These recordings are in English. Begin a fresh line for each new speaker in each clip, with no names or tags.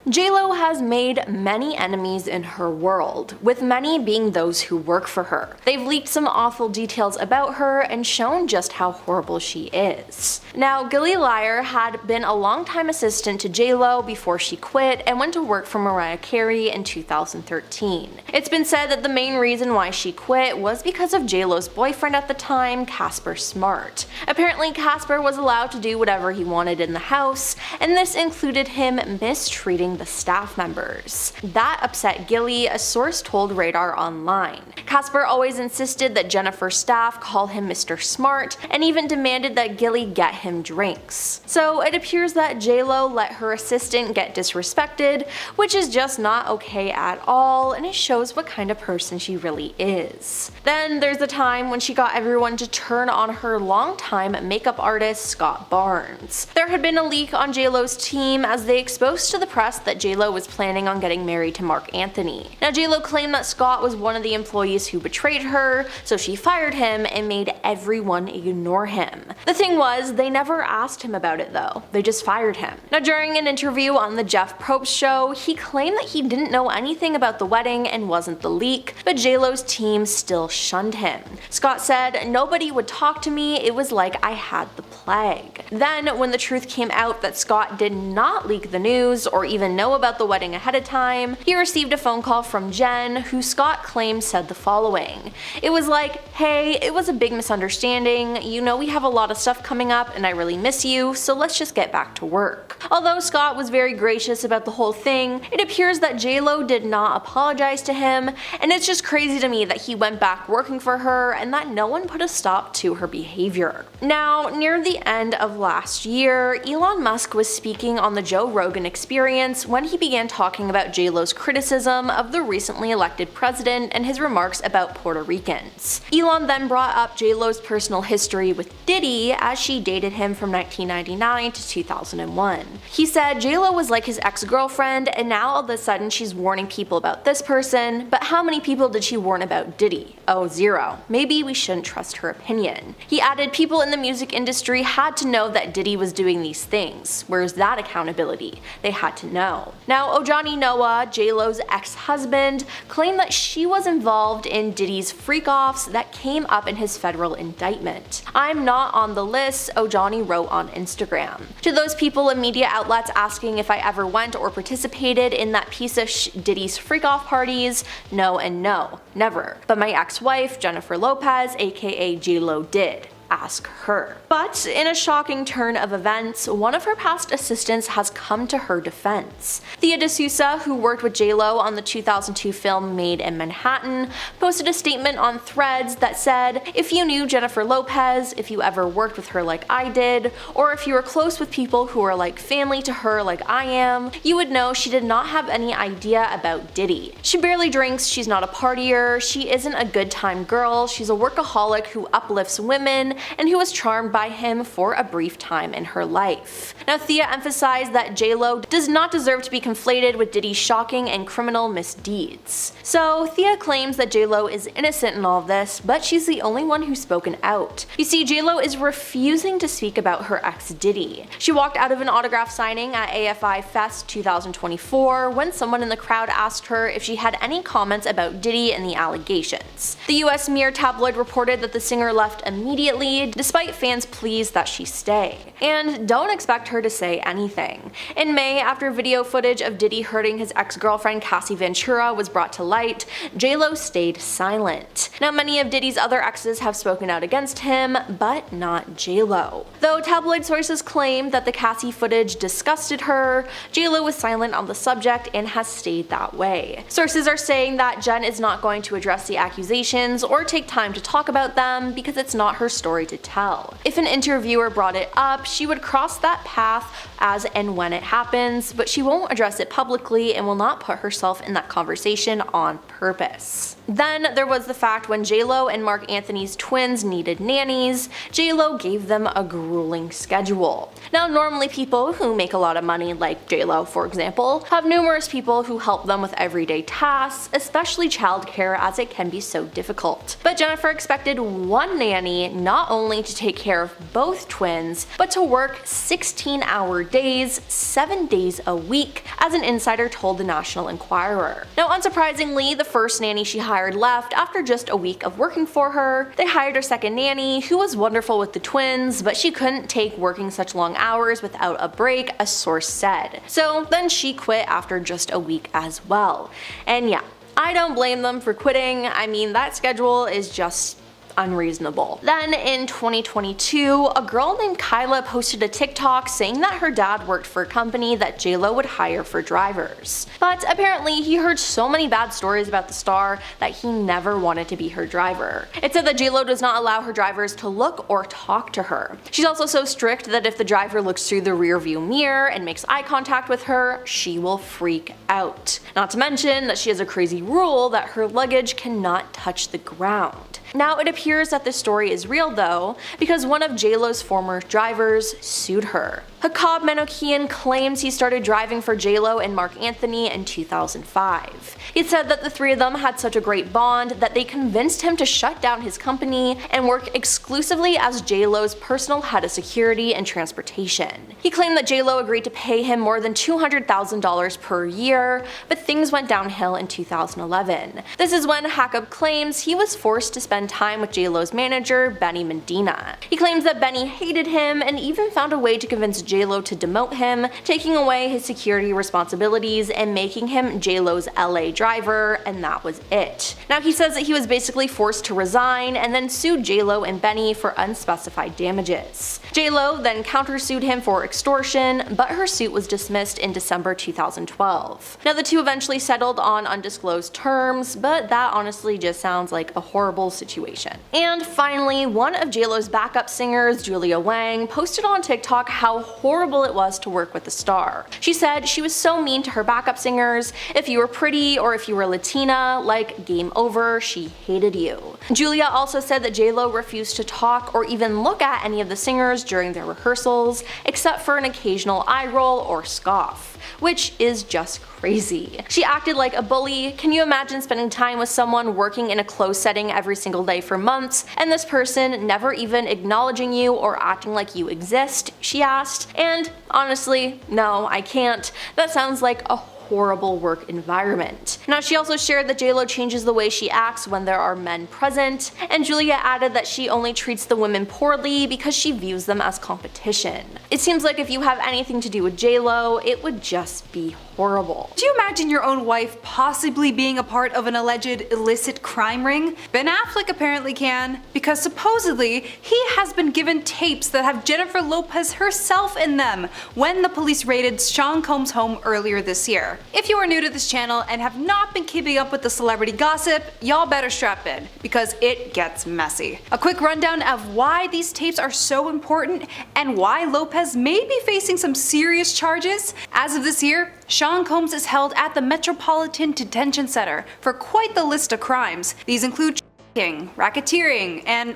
JLo has made many enemies in her world, with many being those who work for her. They've leaked some awful details about her and shown just how horrible she is. Now, Gilly Liar had been a longtime assistant to JLo before she quit and went to work for Mariah Carey in 2013. It's been said that the main reason why she quit was because of JLo's boyfriend at the time, Casper Smart. Apparently, Casper was allowed to do whatever he wanted in the house, and this included him mistreating the staff members. That upset Gilly, a source told Radar Online. Casper always insisted that Jennifer's staff call him Mr. Smart, and even demanded that Gilly get him drinks. So it appears that JLo let her assistant get disrespected, which is just not okay at all, and it shows what kind of person she really is. Then there's the time when she got everyone to turn on her longtime makeup artist Scott Barnes. There had been a leak on JLo's team as they exposed to the press that JLo was planning on getting married to Mark Anthony. Now, JLo claimed that Scott was one of the employees who betrayed her, so she fired him and made everyone ignore him. The thing was, they never asked him about it though, they just fired him. Now, during an interview on the Jeff Probst show, he claimed that he didn't know anything about the wedding and wasn't the leak, but JLo's team still shunned him. Scott said, "Nobody would talk to me, it was like I had the plague." Then, when the truth came out that Scott did not leak the news or even know about the wedding ahead of time, he received a phone call from Jen, who Scott claimed said the following. It was like, "Hey, it was a big misunderstanding, you know we have a lot of stuff coming up and I really miss you, so let's just get back to work." Although Scott was very gracious about the whole thing, it appears that JLo did not apologize to him, and it's just crazy to me that he went back working for her and that no one put a stop to her behavior. Now, near the end of last year, Elon Musk was speaking on the Joe Rogan Experience when he began talking about JLo's criticism of the recently elected president and his remarks about Puerto Ricans. Elon then brought up JLo's personal history with Diddy as she dated him from 1999 to 2001. He said JLo was like his ex-girlfriend and now all of a sudden she's warning people about this person, but how many people did she warn about Diddy? Oh, 0. Maybe we shouldn't trust her opinion. He added people in the music industry had to know that Diddy was doing these things. Where's that accountability? They had to know. Now, Ojani Noah, JLo's ex-husband, claimed that she was involved in Diddy's freak-offs that came up in his federal indictment. "I'm not on the list," Ojani wrote on Instagram. To those people and media outlets asking if I ever went or participated in that piece of Diddy's freak-off parties, no and no, never. But my ex-wife, Jennifer Lopez, aka JLo, did. Ask her. But in a shocking turn of events, one of her past assistants has come to her defense. Thea D'Souza, who worked with JLo on the 2002 film Made in Manhattan, posted a statement on Threads that said, "If you knew Jennifer Lopez, if you ever worked with her like I did, or if you were close with people who are like family to her like I am, you would know she did not have any idea about Diddy. She barely drinks, she's not a partier, she isn't a good time girl, she's a workaholic who uplifts women, and who was charmed by him for a brief time in her life." Now, Thea emphasized that JLo does not deserve to be conflated with Diddy's shocking and criminal misdeeds. So Thea claims that JLo is innocent in all of this, but she's the only one who's spoken out. You see, JLo is refusing to speak about her ex Diddy. She walked out of an autograph signing at AFI Fest 2024 when someone in the crowd asked her if she had any comments about Diddy and the allegations. The US Mirror tabloid reported that the singer left immediately, despite fans' pleas that she stay. And don't expect her to say anything. In May, after video footage of Diddy hurting his ex-girlfriend Cassie Ventura was brought to light, JLo stayed silent. Now, many of Diddy's other exes have spoken out against him, but not JLo. Though tabloid sources claim that the Cassie footage disgusted her, JLo was silent on the subject and has stayed that way. Sources are saying that Jen is not going to address the accusations or take time to talk about them because it's not her story to tell. If an interviewer brought it up, she would cross that path as and when it happens, but she won't address it publicly and will not put herself in that conversation on purpose. Then there was the fact when JLo and Mark Anthony's twins needed nannies, JLo gave them a grueling schedule. Now, normally people who make a lot of money, like JLo for example, have numerous people who help them with everyday tasks, especially childcare, as it can be so difficult. But Jennifer expected one nanny, not not only to take care of both twins, but to work 16-hour days, 7 days a week, as an insider told the National Enquirer. Now, unsurprisingly, the first nanny she hired left after just a week of working for her. They hired her second nanny, who was wonderful with the twins, but she couldn't take working such long hours without a break, a source said. So then she quit after just a week as well. And yeah, I don't blame them for quitting. I mean, that schedule is just unreasonable. Then in 2022, a girl named Kyla posted a TikTok saying that her dad worked for a company that JLo would hire for drivers. But apparently he heard so many bad stories about the star that he never wanted to be her driver. It said that JLo does not allow her drivers to look or talk to her. She's also so strict that if the driver looks through the rearview mirror and makes eye contact with her, she will freak out. Not to mention that she has a crazy rule that her luggage cannot touch the ground. Now, it appears that this story is real though, because one of JLo's former drivers sued her. Hakab Menokian claims he started driving for JLo and Mark Anthony in 2005. He said that the three of them had such a great bond that they convinced him to shut down his company and work exclusively as JLo's personal head of security and transportation. He claimed that JLo agreed to pay him more than $200,000 per year, but things went downhill in 2011. This is when Hakab claims he was forced to spend time with JLo's manager, Benny Medina. He claims that Benny hated him and even found a way to convince JLo to demote him, taking away his security responsibilities and making him JLo's LA driver, and that was it. Now, he says that he was basically forced to resign and then sued JLo and Benny for unspecified damages. JLo then countersued him for extortion, but her suit was dismissed in December 2012. Now, the two eventually settled on undisclosed terms, but that honestly just sounds like a horrible situation. And finally, one of JLo's backup singers, Julia Wang, posted on TikTok how horrible it was to work with the star. She said she was so mean to her backup singers. If you were pretty or if you were Latina, like, game over, she hated you. Julia also said that JLo refused to talk or even look at any of the singers during their rehearsals, except for an occasional eye roll or scoff, which is just crazy. She acted like a bully. Can you imagine spending time with someone working in a closed setting every single day for months, and this person never even acknowledging you or acting like you exist? She asked. And honestly, no, I can't. That sounds like a horrible work environment. Now, she also shared that JLo changes the way she acts when there are men present, and Julia added that she only treats the women poorly because she views them as competition. It seems like if you have anything to do with JLo, it would just be horrible.
Do you imagine your own wife possibly being a part of an alleged illicit crime ring? Ben Affleck apparently can, because supposedly he has been given tapes that have Jennifer Lopez herself in them when the police raided Sean Combs' home earlier this year. If you are new to this channel and have not been keeping up with the celebrity gossip, y'all better strap in, because it gets messy. A quick rundown of why these tapes are so important and why Lopez may be facing some serious charges. As of this year, Sean Combs is held at the Metropolitan Detention Center for quite the list of crimes. These include racketeering, and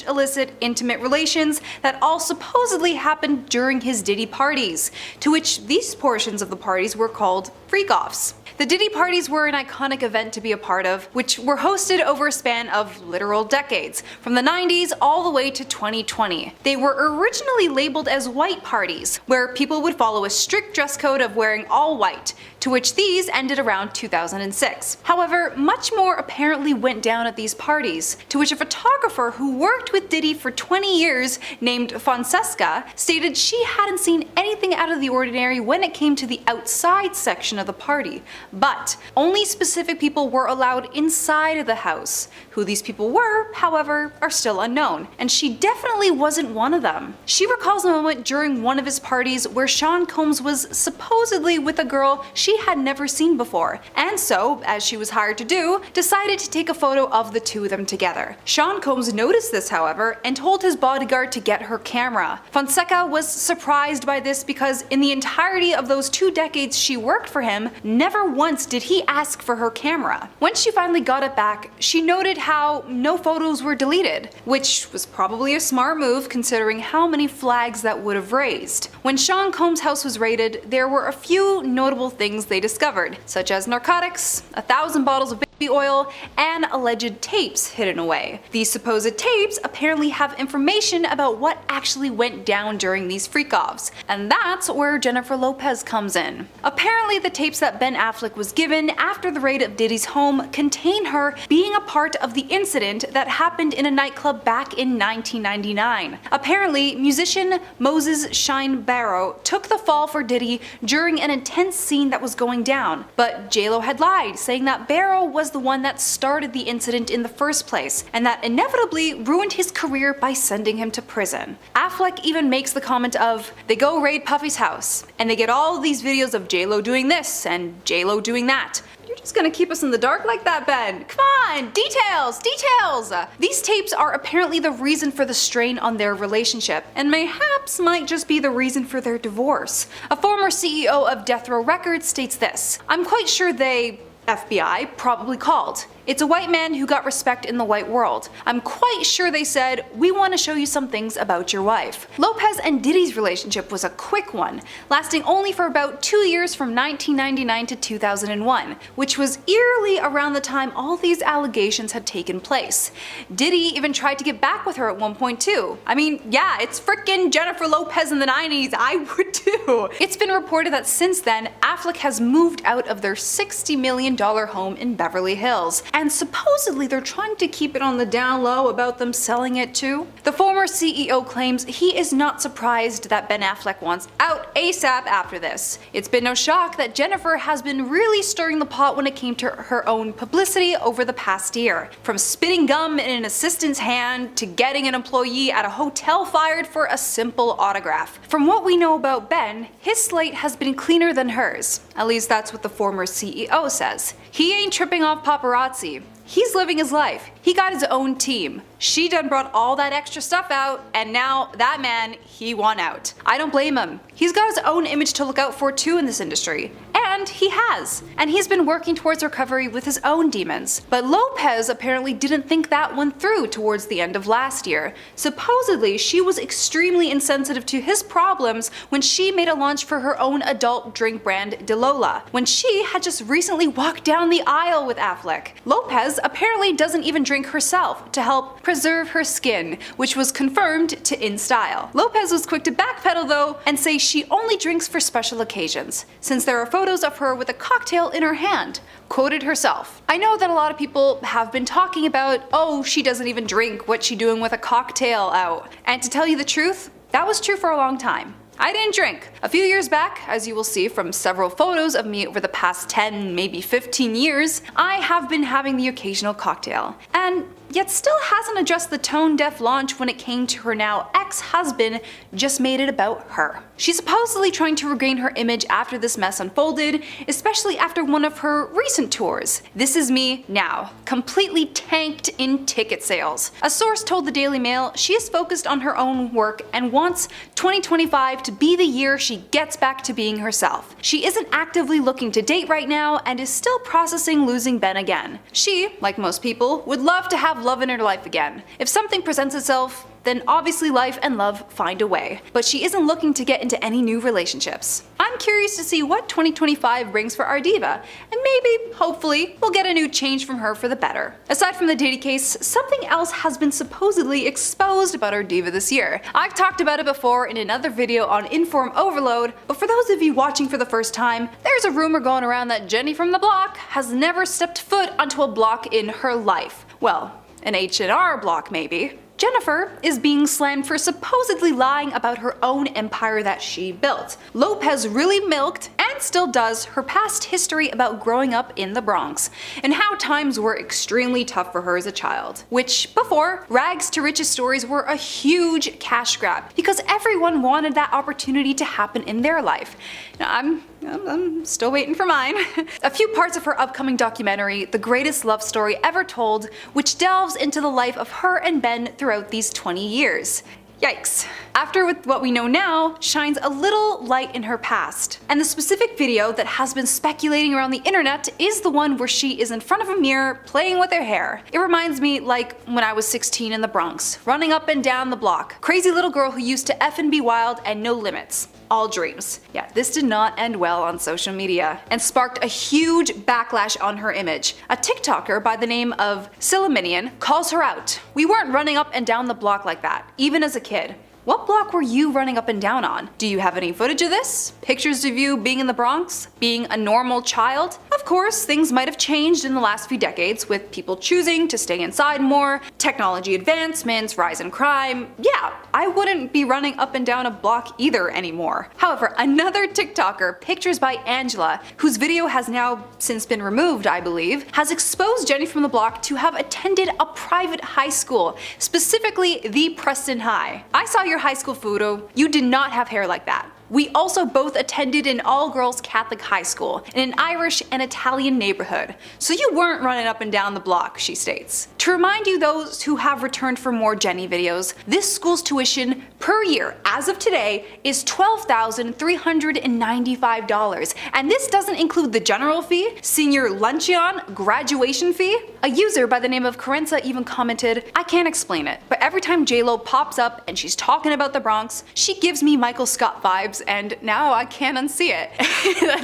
illicit intimate relations that all supposedly happened during his Diddy parties, to which these portions of the parties were called freak-offs. The Diddy parties were an iconic event to be a part of, which were hosted over a span of literal decades, from the 90s all the way to 2020. They were originally labeled as white parties, where people would follow a strict dress code of wearing all white, to which these ended around 2006. However, much more apparently went down at these parties, to which a photographer who worked with Diddy for 20 years named Fonseca stated she hadn't seen anything out of the ordinary when it came to the outside section of the party. But only specific people were allowed inside of the house. Who these people were, however, are still unknown, and she definitely wasn't one of them. She recalls a moment during one of his parties where Sean Combs was supposedly with a girl she had never seen before, and so, as she was hired to do, decided to take a photo of the two of them together. Sean Combs noticed this, however, and told his bodyguard to get her camera. Fonseca was surprised by this because in the entirety of those 2 decades she worked for him, never once did he ask for her camera. When she finally got it back, she noted how no photos were deleted, which was probably a smart move considering how many flags that would have raised. When Sean Combs' house was raided, there were a few notable things they discovered, such as narcotics, 1,000 bottles of oil, and alleged tapes hidden away. These supposed tapes apparently have information about what actually went down during these freak-offs, and that's where Jennifer Lopez comes in. Apparently the tapes that Ben Affleck was given after the raid of Diddy's home contain her being a part of the incident that happened in a nightclub back in 1999. Apparently, musician Moses Shine Barrow took the fall for Diddy during an intense scene that was going down, but JLo had lied, saying that Barrow was the one that started the incident in the first place, and that inevitably ruined his career by sending him to prison. Affleck even makes the comment of, they go raid Puffy's house, and they get all these videos of JLo doing this and JLo doing that. You're just gonna keep us in the dark like that, Ben? Come on, details, details! These tapes are apparently the reason for the strain on their relationship, and mayhaps might just be the reason for their divorce. A former CEO of Death Row Records states this, I'm quite sure they, FBI, probably called. It's a white man who got respect in the white world. I'm quite sure they said, we want to show you some things about your wife. Lopez and Diddy's relationship was a quick one, lasting only for about 2 years from 1999 to 2001, which was eerily around the time all these allegations had taken place. Diddy even tried to get back with her at one point too. I mean, yeah, it's frickin' Jennifer Lopez in the 90s, I would too. It's been reported that since then, Affleck has moved out of their $60 million home in Beverly Hills, and supposedly they're trying to keep it on the down low about them selling it too. The former CEO claims he is not surprised that Ben Affleck wants out ASAP after this. It's been no shock that Jennifer has been really stirring the pot when it came to her own publicity over the past year. From spitting gum in an assistant's hand to getting an employee at a hotel fired for a simple autograph. From what we know about Ben, his slate has been cleaner than hers. At least that's what the former CEO says. He ain't tripping off paparazzi. He's living his life. He got his own team. She done brought all that extra stuff out, and now that man, he won out. I don't blame him. He's got his own image to look out for too in this industry. And he has. And he's been working towards recovery with his own demons. But Lopez apparently didn't think that one through towards the end of last year. Supposedly, she was extremely insensitive to his problems when she made a launch for her own adult drink brand DeLola, when she had just recently walked down the aisle with Affleck. Lopez apparently doesn't even drink herself to help preserve her skin, which was confirmed to InStyle. Lopez was quick to backpedal though and say she only drinks for special occasions, since there are photos of her with a cocktail in her hand. Quoted herself, I know that a lot of people have been talking about, oh, she doesn't even drink, what's she doing with a cocktail out? And to tell you the truth, that was true for a long time. I didn't drink. A few years back, as you will see from several photos of me over the past 10, maybe 15 years, I have been having the occasional cocktail. And yet still hasn't addressed the tone-deaf launch when it came to her now ex-husband, just made it about her. She's supposedly trying to regain her image after this mess unfolded, especially after one of her recent tours. This Is Me Now, completely tanked in ticket sales. A source told the Daily Mail she is focused on her own work and wants 2025 to be the year she gets back to being herself. She isn't actively looking to date right now and is still processing losing Ben again. She, like most people, would love to have love in her life again. If something presents itself, then obviously life and love find a way. But she isn't looking to get into any new relationships. I'm curious to see what 2025 brings for our diva, and maybe, hopefully, we'll get a new change from her for the better. Aside from the Diddy case, something else has been supposedly exposed about our diva this year. I've talked about it before in another video on Inform Overload, but for those of you watching for the first time, there's a rumor going around that Jenny from the block has never stepped foot onto a block in her life. Well, an H&R block maybe. Jennifer is being slammed for supposedly lying about her own empire that she built. Lopez really milked, and still does, her past history about growing up in the Bronx, and how times were extremely tough for her as a child. Which, before, rags to riches stories were a huge cash grab, because everyone wanted that opportunity to happen in their life. Now, I'm still waiting for mine. A few parts of her upcoming documentary, The Greatest Love Story Ever Told, which delves into the life of her and Ben throughout these 20 years. Yikes. After with what we know now shines a little light in her past. And the specific video that has been speculating around the internet is the one where she is in front of a mirror playing with her hair. It reminds me like when I was 16 in the Bronx, running up and down the block. Crazy little girl who used to F and be wild and no limits. All dreams. Yeah, this did not end well on social media and sparked a huge backlash on her image. A TikToker by the name of Silaminian calls her out. We weren't running up and down the block like that, even as a kid. What block were you running up and down on? Do you have any footage of this? Pictures of you being in the Bronx? Being a normal child? Of course, things might have changed in the last few decades with people choosing to stay inside more, technology advancements, rise in crime. Yeah, I wouldn't be running up and down a block either anymore. However, another TikToker, Pictures by Angela, whose video has now since been removed, I believe, has exposed Jenny from the Block to have attended a private high school, specifically the Preston High. I saw your high school photo. You did not have hair like that. We also both attended an all-girls Catholic high school in an Irish and Italian neighborhood, so you weren't running up and down the block, she states. To remind you those who have returned for more Jenny videos, this school's tuition per year, as of today, is $12,395, and this doesn't include the general fee, senior luncheon, graduation fee. A user by the name of Carenza even commented, I can't explain it, but every time JLo pops up and she's talking about the Bronx, she gives me Michael Scott vibes, and now I can't unsee it.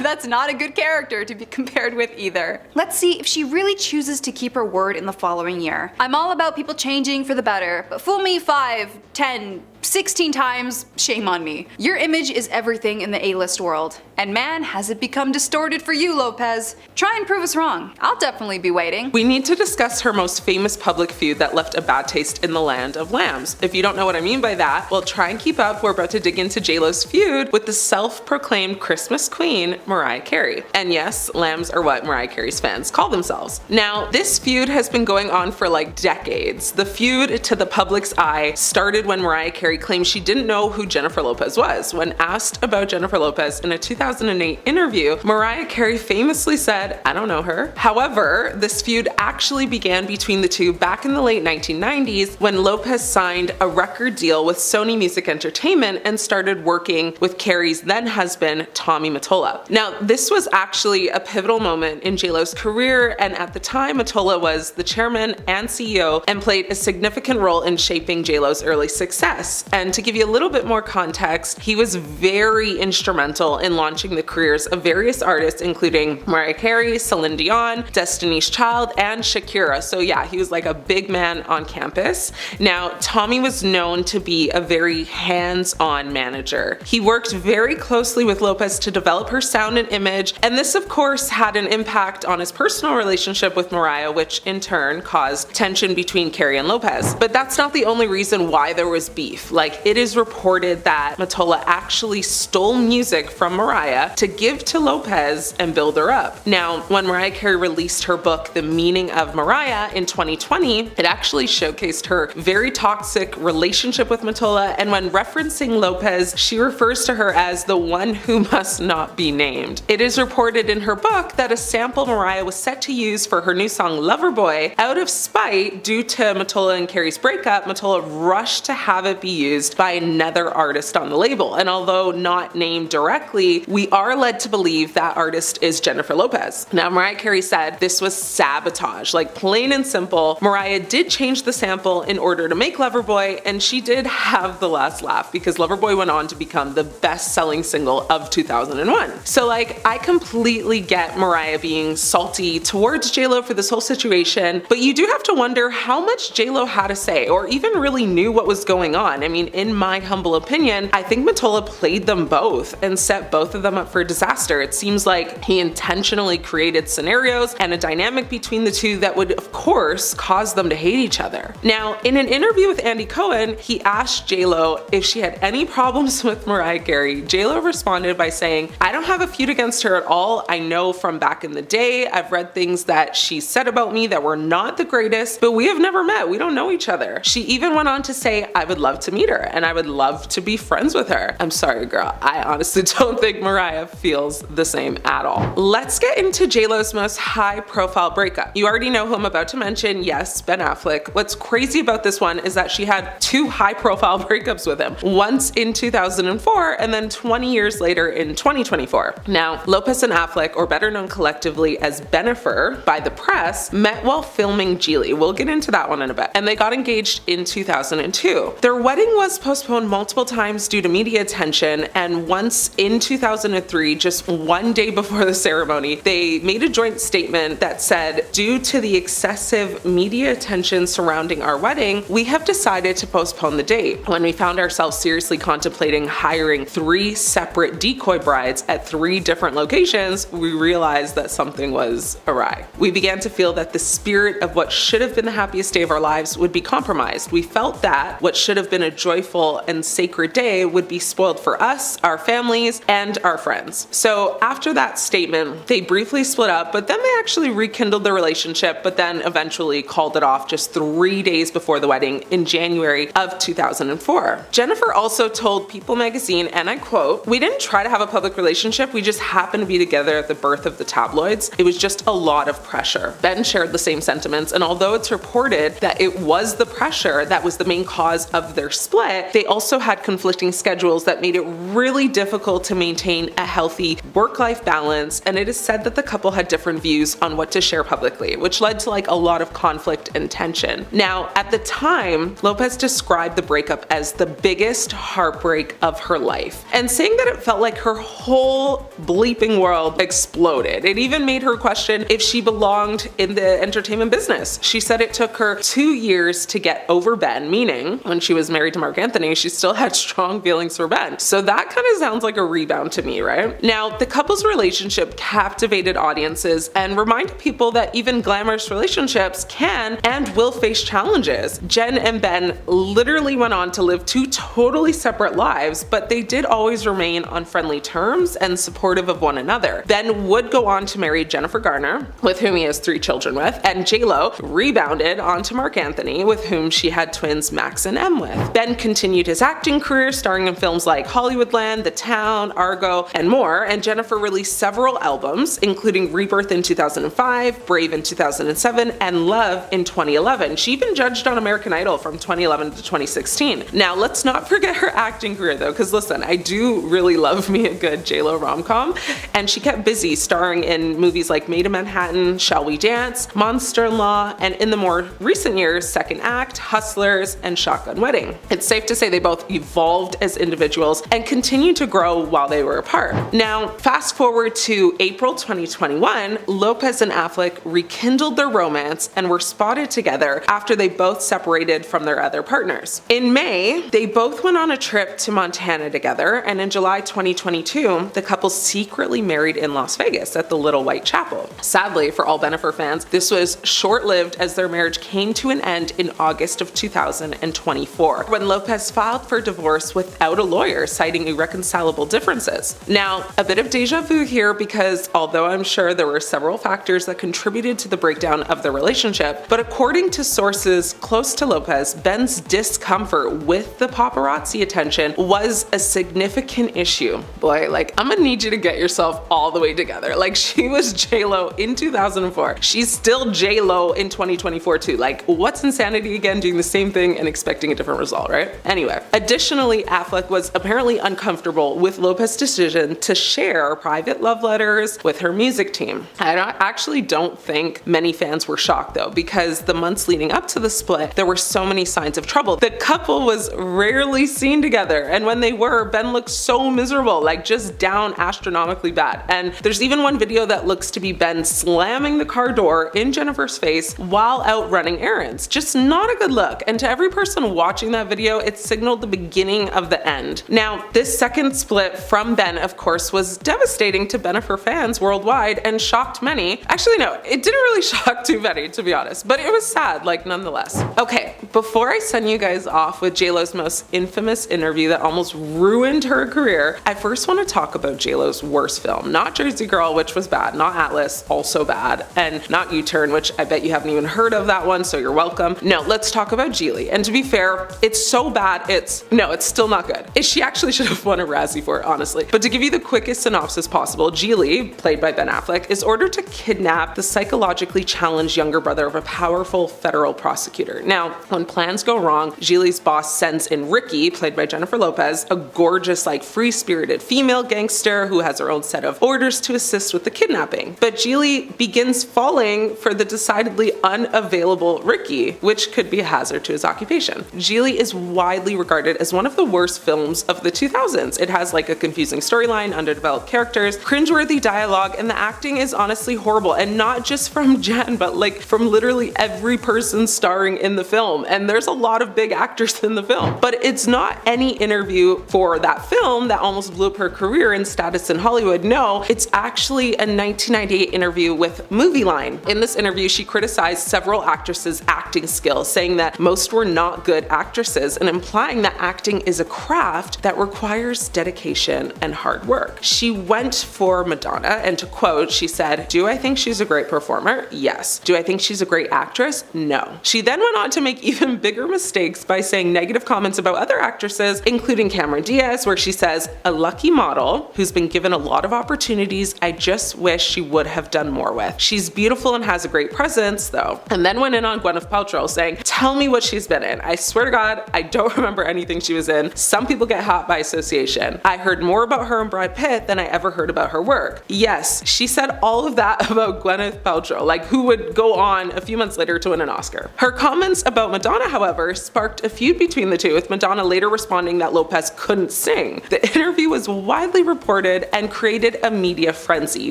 That's not a good character to be compared with either. Let's see if she really chooses to keep her word in the following year. I'm all about people changing for the better, but fool me 5, 10, 16 times, shame on me. Your image is everything in the A-list world. And man, has it become distorted for you, Lopez. Try and prove us wrong. I'll definitely be waiting.
We need to discuss her most famous public feud that left a bad taste in the land of lambs. If you don't know what I mean by that, well, try and keep up. We're about to dig into JLo's feud with the self-proclaimed Christmas queen, Mariah Carey. And yes, lambs are what Mariah Carey's fans call themselves. Now, this feud has been going on for like decades. The feud, to the public's eye, started when Mariah Carey claimed she didn't know who Jennifer Lopez was. When asked about Jennifer Lopez in a 2008 interview, Mariah Carey famously said, I don't know her. However, this feud actually began between the two back in the late 1990s when Lopez signed a record deal with Sony Music Entertainment and started working with Carey's then husband, Tommy Mottola. Now, this was actually a pivotal moment in JLo's career, and at the time, Mottola was the chairman and CEO and played a significant role in shaping JLo's early success. And to give you a little bit more context, he was very instrumental in launching the careers of various artists, including Mariah Carey, Celine Dion, Destiny's Child, and Shakira. So yeah, he was like a big man on campus. Now, Tommy was known to be a very hands-on manager. He worked very closely with Lopez to develop her sound and image, and this of course had an impact on his personal relationship with Mariah, which in turn caused tension between Carey and Lopez. But that's not the only reason why there was beef. Like, it is reported that Mottola actually stole music from Mariah to give to Lopez and build her up. Now, when Mariah Carey released her book, The Meaning of Mariah, in 2020, it actually showcased her very toxic relationship with Mottola, and when referencing Lopez, she refers to her as the one who must not be named. It is reported in her book that a sample Mariah was set to use for her new song Loverboy, out of spite due to Mottola and Carey's breakup, Mottola rushed to have it be used by another artist on the label. And although not named directly, we are led to believe that artist is Jennifer Lopez. Now, Mariah Carey said this was sabotage, like plain and simple. Mariah did change the sample in order to make Loverboy, and she did have the last laugh because Loverboy went on to become the best-selling single of 2001. So like, I completely get Mariah being salty towards JLo for this whole situation, but you do have to wonder how much JLo had to say or even really knew what was going on. I mean, in my humble opinion, I think Mottola played them both and set both of them up for disaster. It seems like he intentionally created scenarios and a dynamic between the two that would, of course, cause them to hate each other. Now, in an interview with Andy Cohen, he asked JLo if she had any problems with Mariah Carey. JLo responded by saying, I don't have a feud against her at all. I know from back in the day, I've read things that she said about me that were not the greatest, but we have never met. We don't know each other. She even went on to say, I would love to to meet her and I would love to be friends with her. I'm sorry, girl. I honestly don't think Mariah feels the same at all. Let's get into JLo's most high-profile breakup. You already know who I'm about to mention. Yes, Ben Affleck. What's crazy about this one is that she had 2 high-profile breakups with him. Once in 2004 and then 20 years later in 2024. Now, Lopez and Affleck, or better known collectively as Bennifer by the press, met while filming Geely. We'll get into that one in a bit. And they got engaged in 2002. Their wedding was postponed multiple times due to media attention, and once in 2003, just one day before the ceremony, they made a joint statement that said, "Due to the excessive media attention surrounding our wedding, we have decided to postpone the date." When we found ourselves seriously contemplating hiring 3 separate decoy brides at 3 different locations, we realized that something was awry. We began to feel that the spirit of what should have been the happiest day of our lives would be compromised. We felt that what should have been a joyful and sacred day would be spoiled for us, our families, and our friends. So after that statement, they briefly split up, but then they actually rekindled their relationship, but then eventually called it off just 3 days before the wedding in January of 2004. Jennifer also told People magazine, and I quote, "We didn't try to have a public relationship, we just happened to be together at the birth of the tabloids. It was just a lot of pressure." Ben shared the same sentiments, and although it's reported that it was the pressure that was the main cause of their split, they also had conflicting schedules that made it really difficult to maintain a healthy work-life balance, and it is said that the couple had different views on what to share publicly, which led to like a lot of conflict and tension. Now, at the time, Lopez described the breakup as the biggest heartbreak of her life, and saying that it felt like her whole bleeping world exploded. It even made her question if she belonged in the entertainment business. She said it took her 2 years to get over Ben, meaning when she was married to Mark Anthony, she still had strong feelings for Ben. So that kind of sounds like a rebound to me, right? Now, the couple's relationship captivated audiences and reminded people that even glamorous relationships can and will face challenges. Jen and Ben literally went on to live 2 totally separate lives, but they did always remain on friendly terms and supportive of one another. Ben would go on to marry Jennifer Garner, with whom he has 3 children with, and JLo rebounded onto Mark Anthony, with whom she had twins Max and Em with. Ben continued his acting career, starring in films like Hollywoodland, The Town, Argo, and more, and Jennifer released several albums, including Rebirth in 2005, Brave in 2007, and Love in 2011. She even judged on American Idol from 2011 to 2016. Now, let's not forget her acting career though, because listen, I do really love me a good JLo rom-com, and she kept busy starring in movies like Maid in Manhattan, Shall We Dance, Monster-in-Law, and in the more recent years, Second Act, Hustlers, and Shotgun Wedding. It's safe to say they both evolved as individuals and continued to grow while they were apart. Now, fast forward to April 2021, Lopez and Affleck rekindled their romance and were spotted together after they both separated from their other partners. In May, they both went on a trip to Montana together, and in July 2022, the couple secretly married in Las Vegas at the Little White Chapel. Sadly, for all Bennifer fans, this was short-lived as their marriage came to an end in August of 2024, when Lopez filed for divorce without a lawyer, citing irreconcilable differences. Now, a bit of deja vu here, because although I'm sure there were several factors that contributed to the breakdown of their relationship, but according to sources close to Lopez, Ben's discomfort with the paparazzi attention was a significant issue. Boy, like, I'm gonna need you to get yourself all the way together. Like, she was JLo in 2004. She's still JLo in 2024 too. Like, what's insanity again, doing the same thing and expecting a different result, right? Anyway, additionally, Affleck was apparently uncomfortable with Lopez's decision to share private love letters with her music team. I actually don't think many fans were shocked though, because the months leading up to the split, there were so many signs of trouble. The couple was rarely seen together, and when they were, Ben looked so miserable, like just down astronomically bad. And there's even one video that looks to be Ben slamming the car door in Jennifer's face while out running errands. Just not a good look, and to every person watching that video, it signaled the beginning of the end. Now, this second split from Ben, of course, was devastating to Bennifer fans worldwide and shocked many. Actually, no, it didn't really shock too many, to be honest, but it was sad, like, nonetheless. Okay, Before I send you guys off with JLo's most infamous interview that almost ruined her career, I first want to talk about JLo's worst film. Not Jersey Girl, which was bad, not Atlas, also bad, and not U-Turn, which I bet you haven't even heard of that one, so you're welcome. No, let's talk about Geely. And to be fair, it's so bad, it's still not good. She actually should have won a Razzie for it, honestly. But to give you the quickest synopsis possible, Geely, played by Ben Affleck, is ordered to kidnap the psychologically challenged younger brother of a powerful federal prosecutor. Now, when plans go wrong, Geely's boss sends in Ricky, played by Jennifer Lopez, a gorgeous, free-spirited female gangster who has her own set of orders to assist with the kidnapping. But Geely begins falling for the decidedly unavailable Ricky, which could be a hazard to his occupation. Geely is widely regarded as one of the worst films of the 2000s. It has a confusing storyline, underdeveloped characters, cringeworthy dialogue, and the acting is honestly horrible. And not just from Jen, but from literally every person starring in the film. And there's a lot of big actors in the film. But it's not any interview for that film that almost blew up her career and status in Hollywood. No, it's actually a 1998 interview with Movie Line. In this interview, she criticized several actresses' acting skills, saying that most were not good actresses and implying that acting is a craft that requires dedication and hard work. She went for Madonna, and to quote, she said, "Do I think she's a great performer? Yes. Do I think she's a great actress? No." She then went on to make even bigger mistakes by saying negative comments about other actresses, including Cameron Diaz, where she says, "A lucky model who's been given a lot of opportunities I just wish she would have done more with. She's beautiful and has a great presence, though." And then went in on Gwyneth Paltrow saying, "Tell me what she's been in. I swear to God, I don't remember anything she was in. Some people get hot by association. I heard more about her and Brad Pitt than I ever heard about her work." Yes, she said all of that about Gwyneth Paltrow, who would go on a few months later to win an Oscar. Her comments about Madonna, however, sparked a feud between the two, with Madonna later responding that Lopez couldn't sing. The interview was widely reported and created a media frenzy,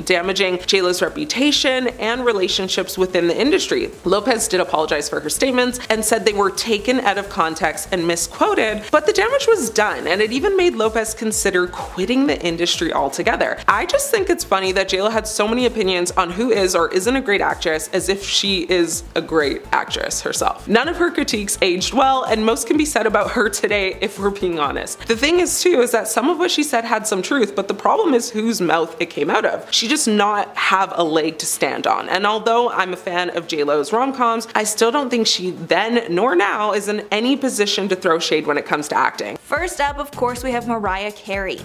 damaging JLo's reputation and relationships within the industry. Lopez did apologize for her statements and said they were taken out of context and misquoted, but the damage was done, and it even made Lopez consider quitting the industry altogether. I just think it's funny that JLo had so many opinions on who is or isn't a great actress, as if she is a great actress herself. None of her critiques aged well, and most can be said about her today if we're being honest. The thing is too is that some of what she said had some truth, but the problem is whose mouth it came out of. She does not have a leg to stand on, and although I'm a fan of JLo's rom-coms, I still don't think she then nor now is in any position to throw shade when it comes to acting.
First up, of course, we have Mariah Carey.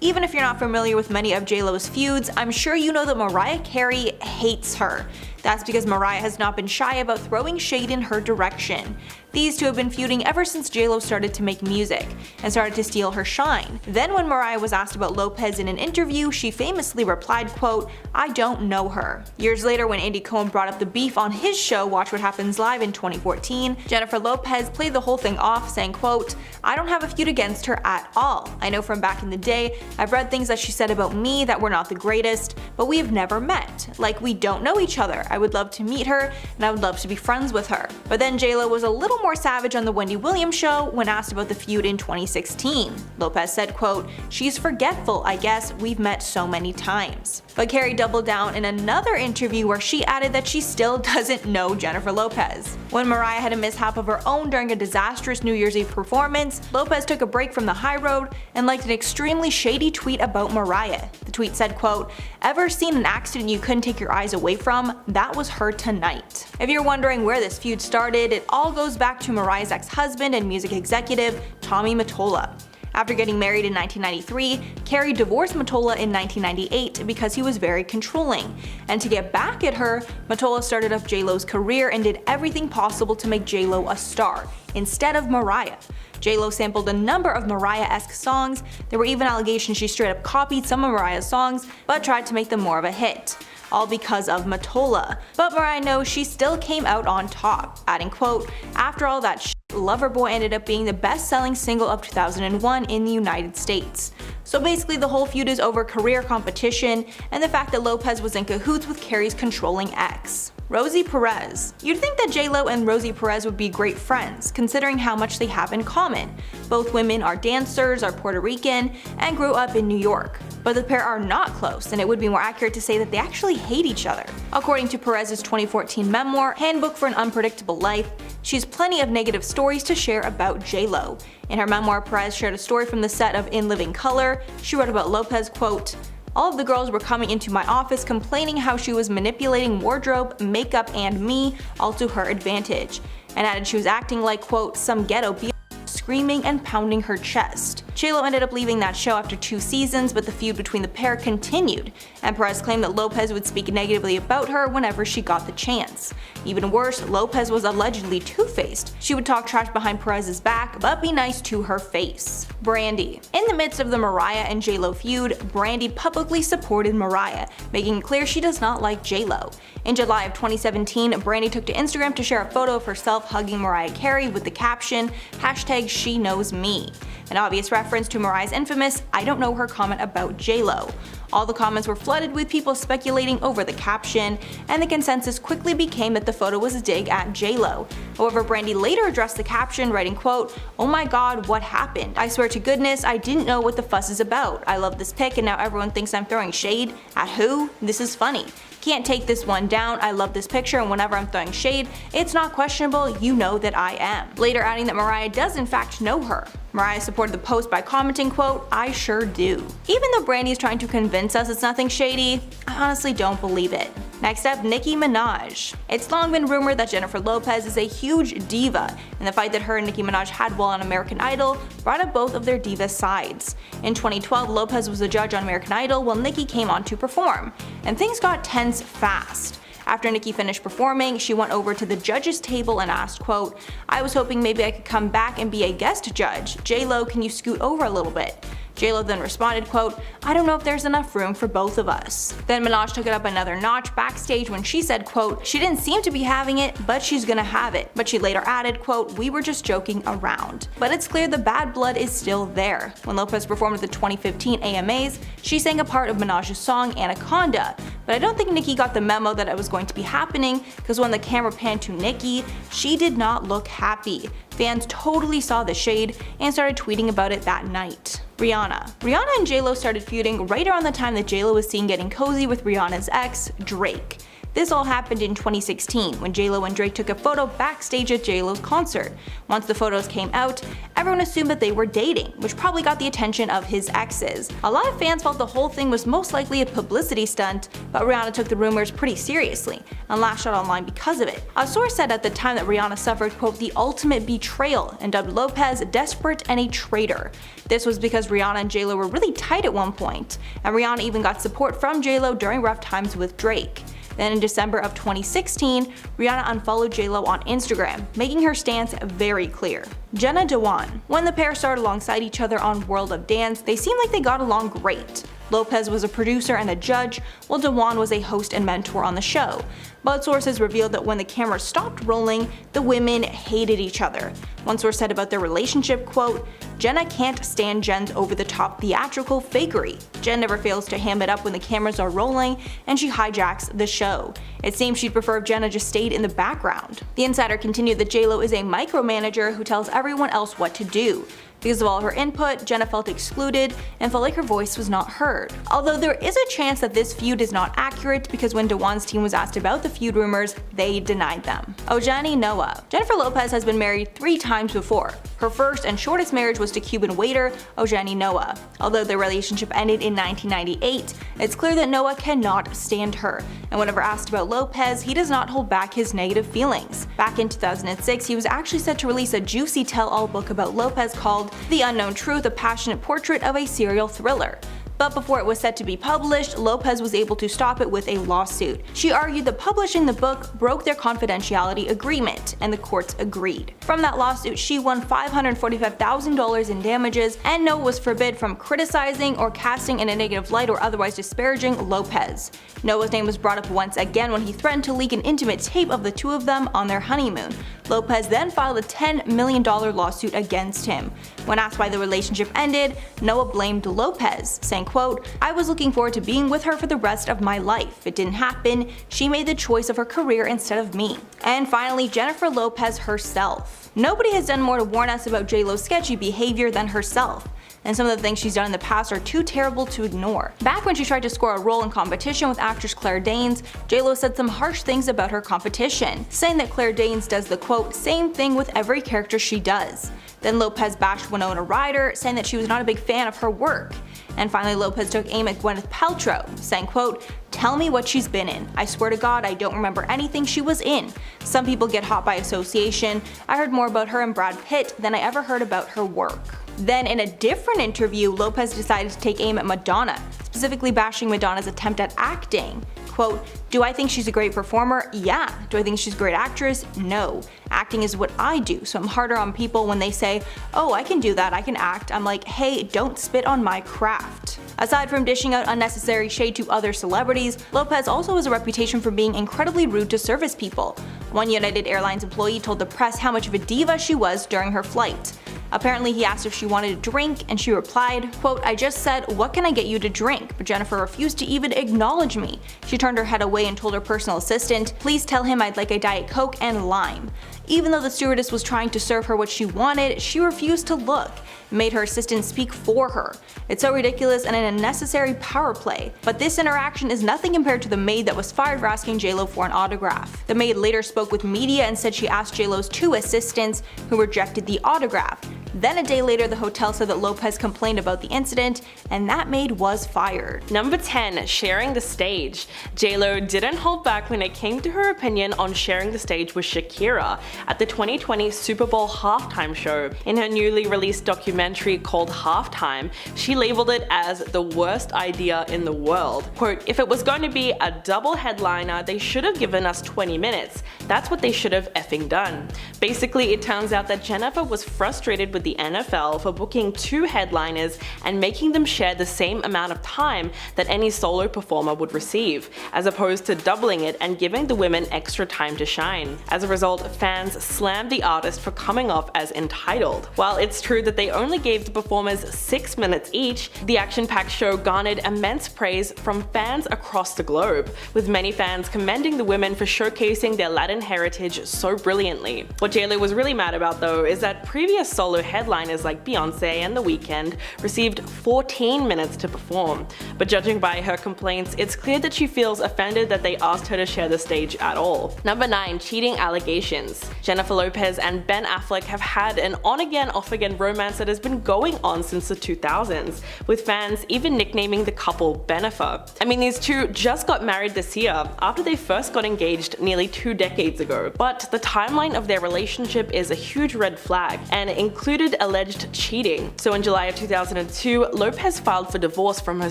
Even if you're not familiar with many of JLo's feuds, I'm sure you know that Mariah Carey hates her. That's because Mariah has not been shy about throwing shade in her direction. These two have been feuding ever since JLo started to make music, and started to steal her shine. Then when Mariah was asked about Lopez in an interview, she famously replied, quote, "I don't know her." Years later, when Andy Cohen brought up the beef on his show Watch What Happens Live in 2014, Jennifer Lopez played the whole thing off, saying, quote, "I don't have a feud against her at all. I know from back in the day, I've read things that she said about me that were not the greatest, but we have never met. We don't know each other. I would love to meet her, and I would love to be friends with her." But then JLo was a little more savage on the Wendy Williams show when asked about the feud in 2016. Lopez said, quote, "She's forgetful, I guess. We've met so many times." But Carey doubled down in another interview where she added that she still doesn't know Jennifer Lopez. When Mariah had a mishap of her own during a disastrous New Year's Eve performance, Lopez took a break from the high road and liked an extremely shady tweet about Mariah. The tweet said, quote, "Ever seen an accident you couldn't take your eyes away from? That was her tonight." If you're wondering where this feud started, it all goes back to Mariah's ex-husband and music executive, Tommy Mottola. After getting married in 1993, Carey divorced Mottola in 1998 because he was very controlling. And to get back at her, Mottola started up JLo's career and did everything possible to make JLo a star, instead of Mariah. JLo sampled a number of Mariah-esque songs. There were even allegations she straight up copied some of Mariah's songs, but tried to make them more of a hit. All because of Mottola. But Mariah knows she still came out on top, adding, quote, "After all that shit, Loverboy ended up being the best-selling single of 2001 in the United States.
So basically the whole feud is over career competition and the fact that Lopez was in cahoots with Carrie's controlling ex. Rosie Perez. You'd think that J-Lo and Rosie Perez would be great friends, considering how much they have in common. Both women are dancers, are Puerto Rican, and grew up in New York. But the pair are not close, and it would be more accurate to say that they actually hate each other. According to Perez's 2014 memoir, Handbook for an Unpredictable Life, she has plenty of negative stories to share about J-Lo. In her memoir, Perez shared a story from the set of In Living Color. She wrote about Lopez, quote, "All of the girls were coming into my office complaining how she was manipulating wardrobe, makeup, and me, all to her advantage," and added she was acting like, quote, "some ghetto bitch," screaming and pounding her chest. J-Lo ended up leaving that show after 2 seasons, but the feud between the pair continued, and Perez claimed that Lopez would speak negatively about her whenever she got the chance. Even worse, Lopez was allegedly two-faced. She would talk trash behind Perez's back, but be nice to her face. Brandy. In the midst of the Mariah and J-Lo feud, Brandy publicly supported Mariah, making it clear she does not like J-Lo. In July of 2017, Brandy took to Instagram to share a photo of herself hugging Mariah Carey with the caption, #SheKnowsMe, an obvious reference to Mariah's infamous "I don't know her" comment about J-Lo. All the comments were flooded with people speculating over the caption, and the consensus quickly became that the photo was a dig at J-Lo. However, Brandy later addressed the caption, writing, quote, "Oh my god, what happened? I swear to goodness, I didn't know what the fuss is about. I love this pic and now everyone thinks I'm throwing shade. At who? This is funny. Can't take this one down. I love this picture and whenever I'm throwing shade, it's not questionable, you know that I am." Later adding that Mariah does in fact know her. Mariah supported the post by commenting, quote, "I sure do." Even though Brandy is trying to convince us it's nothing shady, I honestly don't believe it. Next up, Nicki Minaj. It's long been rumored that Jennifer Lopez is a huge diva, and the fight that her and Nicki Minaj had while on American Idol brought up both of their diva sides. In 2012, Lopez was a judge on American Idol while Nicki came on to perform, and things got tense fast. After Nicki finished performing, she went over to the judges table and asked, quote, "I was hoping maybe I could come back and be a guest judge. J-Lo, can you scoot over a little bit?" J-Lo then responded, quote, "I don't know if there's enough room for both of us." Then Minaj took it up another notch backstage when she said, quote, "She didn't seem to be having it, but she's gonna have it." But she later added, quote, "We were just joking around." But it's clear the bad blood is still there. When Lopez performed at the 2015 AMAs, she sang a part of Minaj's song Anaconda. But I don't think Nicki got the memo that it was going to be happening, because when the camera panned to Nicki, she did not look happy. Fans totally saw the shade and started tweeting about it that night. Rihanna. Rihanna and J-Lo started feuding right around the time that J-Lo was seen getting cozy with Rihanna's ex, Drake. This all happened in 2016 when J-Lo and Drake took a photo backstage at J-Lo's concert. Once the photos came out, everyone assumed that they were dating, which probably got the attention of his exes. A lot of fans felt the whole thing was most likely a publicity stunt, but Rihanna took the rumors pretty seriously and lashed out online because of it. A source said at the time that Rihanna suffered, quote, "the ultimate betrayal," and dubbed Lopez desperate and a traitor. This was because Rihanna and J-Lo were really tight at one point, and Rihanna even got support from J-Lo during rough times with Drake. Then in December of 2016, Rihanna unfollowed J-Lo on Instagram, making her stance very clear. Jenna Dewan. When the pair started alongside each other on World of Dance, they seemed like they got along great. Lopez was a producer and a judge, while Dewan was a host and mentor on the show. But sources revealed that when the camera stopped rolling, the women hated each other. One source said about their relationship, quote, "Jenna can't stand Jen's over-the-top theatrical fakery. Jen never fails to ham it up when the cameras are rolling, and she hijacks the show. It seems she'd prefer if Jenna just stayed in the background." The insider continued that J-Lo is a micromanager who tells everyone else what to do. Because of all her input, Jenna felt excluded and felt like her voice was not heard. Although there is a chance that this feud is not accurate, because when Dewan's team was asked about the feud rumors, they denied them. Ojani Noah. Jennifer Lopez has been married 3 times before. Her first and shortest marriage was to Cuban waiter Ojani Noah. Although their relationship ended in 1998, it's clear that Noah cannot stand her, and whenever asked about Lopez, he does not hold back his negative feelings. Back in 2006, he was actually set to release a juicy tell-all book about Lopez called The Unknown Truth, a passionate portrait of a serial thriller. But before it was set to be published, Lopez was able to stop it with a lawsuit. She argued that publishing the book broke their confidentiality agreement, and the courts agreed. From that lawsuit, she won $545,000 in damages, and Noah was forbid from criticizing or casting in a negative light or otherwise disparaging Lopez. Noah's name was brought up once again when he threatened to leak an intimate tape of the two of them on their honeymoon. Lopez then filed a $10 million lawsuit against him. When asked why the relationship ended, Noah blamed Lopez, saying, quote, "I was looking forward to being with her for the rest of my life. It didn't happen. She made the choice of her career instead of me." And finally, Jennifer Lopez herself. Nobody has done more to warn us about JLo's sketchy behavior than herself, and some of the things she's done in the past are too terrible to ignore. Back when she tried to score a role in competition with actress Claire Danes, JLo said some harsh things about her competition, saying that Claire Danes does the quote, "same thing with every character she does." Then Lopez bashed Winona Ryder, saying that she was not a big fan of her work. And finally, Lopez took aim at Gwyneth Paltrow, saying, quote, "Tell me what she's been in. I swear to God I don't remember anything she was in. Some people get hot by association. I heard more about her and Brad Pitt than I ever heard about her work." Then in a different interview, Lopez decided to take aim at Madonna, specifically bashing Madonna's attempt at acting. Quote, "Do I think she's a great performer? Yeah. Do I think she's a great actress? No. Acting is what I do, so I'm harder on people when they say, oh, I can do that, I can act. I'm like, hey, don't spit on my craft." Aside from dishing out unnecessary shade to other celebrities, Lopez also has a reputation for being incredibly rude to service people. One United Airlines employee told the press how much of a diva she was during her flight. Apparently he asked if she wanted a drink, and she replied, quote, "I just said, what can I get you to drink?" But Jennifer refused to even acknowledge me. She turned her head away and told her personal assistant, "Please tell him I'd like a Diet Coke and lime." Even though the stewardess was trying to serve her what she wanted, she refused to look, and made her assistant speak for her. It's so ridiculous and an unnecessary power play. But this interaction is nothing compared to the maid that was fired for asking JLo for an autograph. The maid later spoke with media and said she asked JLo's 2 assistants, who rejected the autograph. Then a day later, the hotel said that Lopez complained about the incident, and that maid was fired.
Number 10. Sharing the stage. JLo didn't hold back when it came to her opinion on sharing the stage with Shakira at the 2020 Super Bowl halftime show. In her newly released documentary called Halftime, she labeled it as the worst idea in the world. Quote, "If it was going to be a double headliner, they should have given us 20 minutes. That's what they should have effing done." Basically, it turns out that Jennifer was frustrated with the NFL for booking 2 headliners and making them share the same amount of time that any solo performer would receive, as opposed to doubling it and giving the women extra time to shine. As a result, fans slammed the artist for coming off as entitled. While it's true that they only gave the performers 6 minutes each, the action-packed show garnered immense praise from fans across the globe, with many fans commending the women for showcasing their Latin heritage so brilliantly. What JLo was really mad about though is that previous solo headliners like Beyonce and The Weeknd received 14 minutes to perform, but judging by her complaints, it's clear that she feels offended that they asked her to share the stage at all. Number 9. Cheating allegations. Jennifer Lopez and Ben Affleck have had an on-again, off-again romance that has been going on since the 2000s, with fans even nicknaming the couple Benifer. I mean, these two just got married this year, after they first got engaged nearly 2 decades ago, but the timeline of their relationship is a huge red flag, and included alleged cheating. So in July of 2002, Lopez filed for divorce from her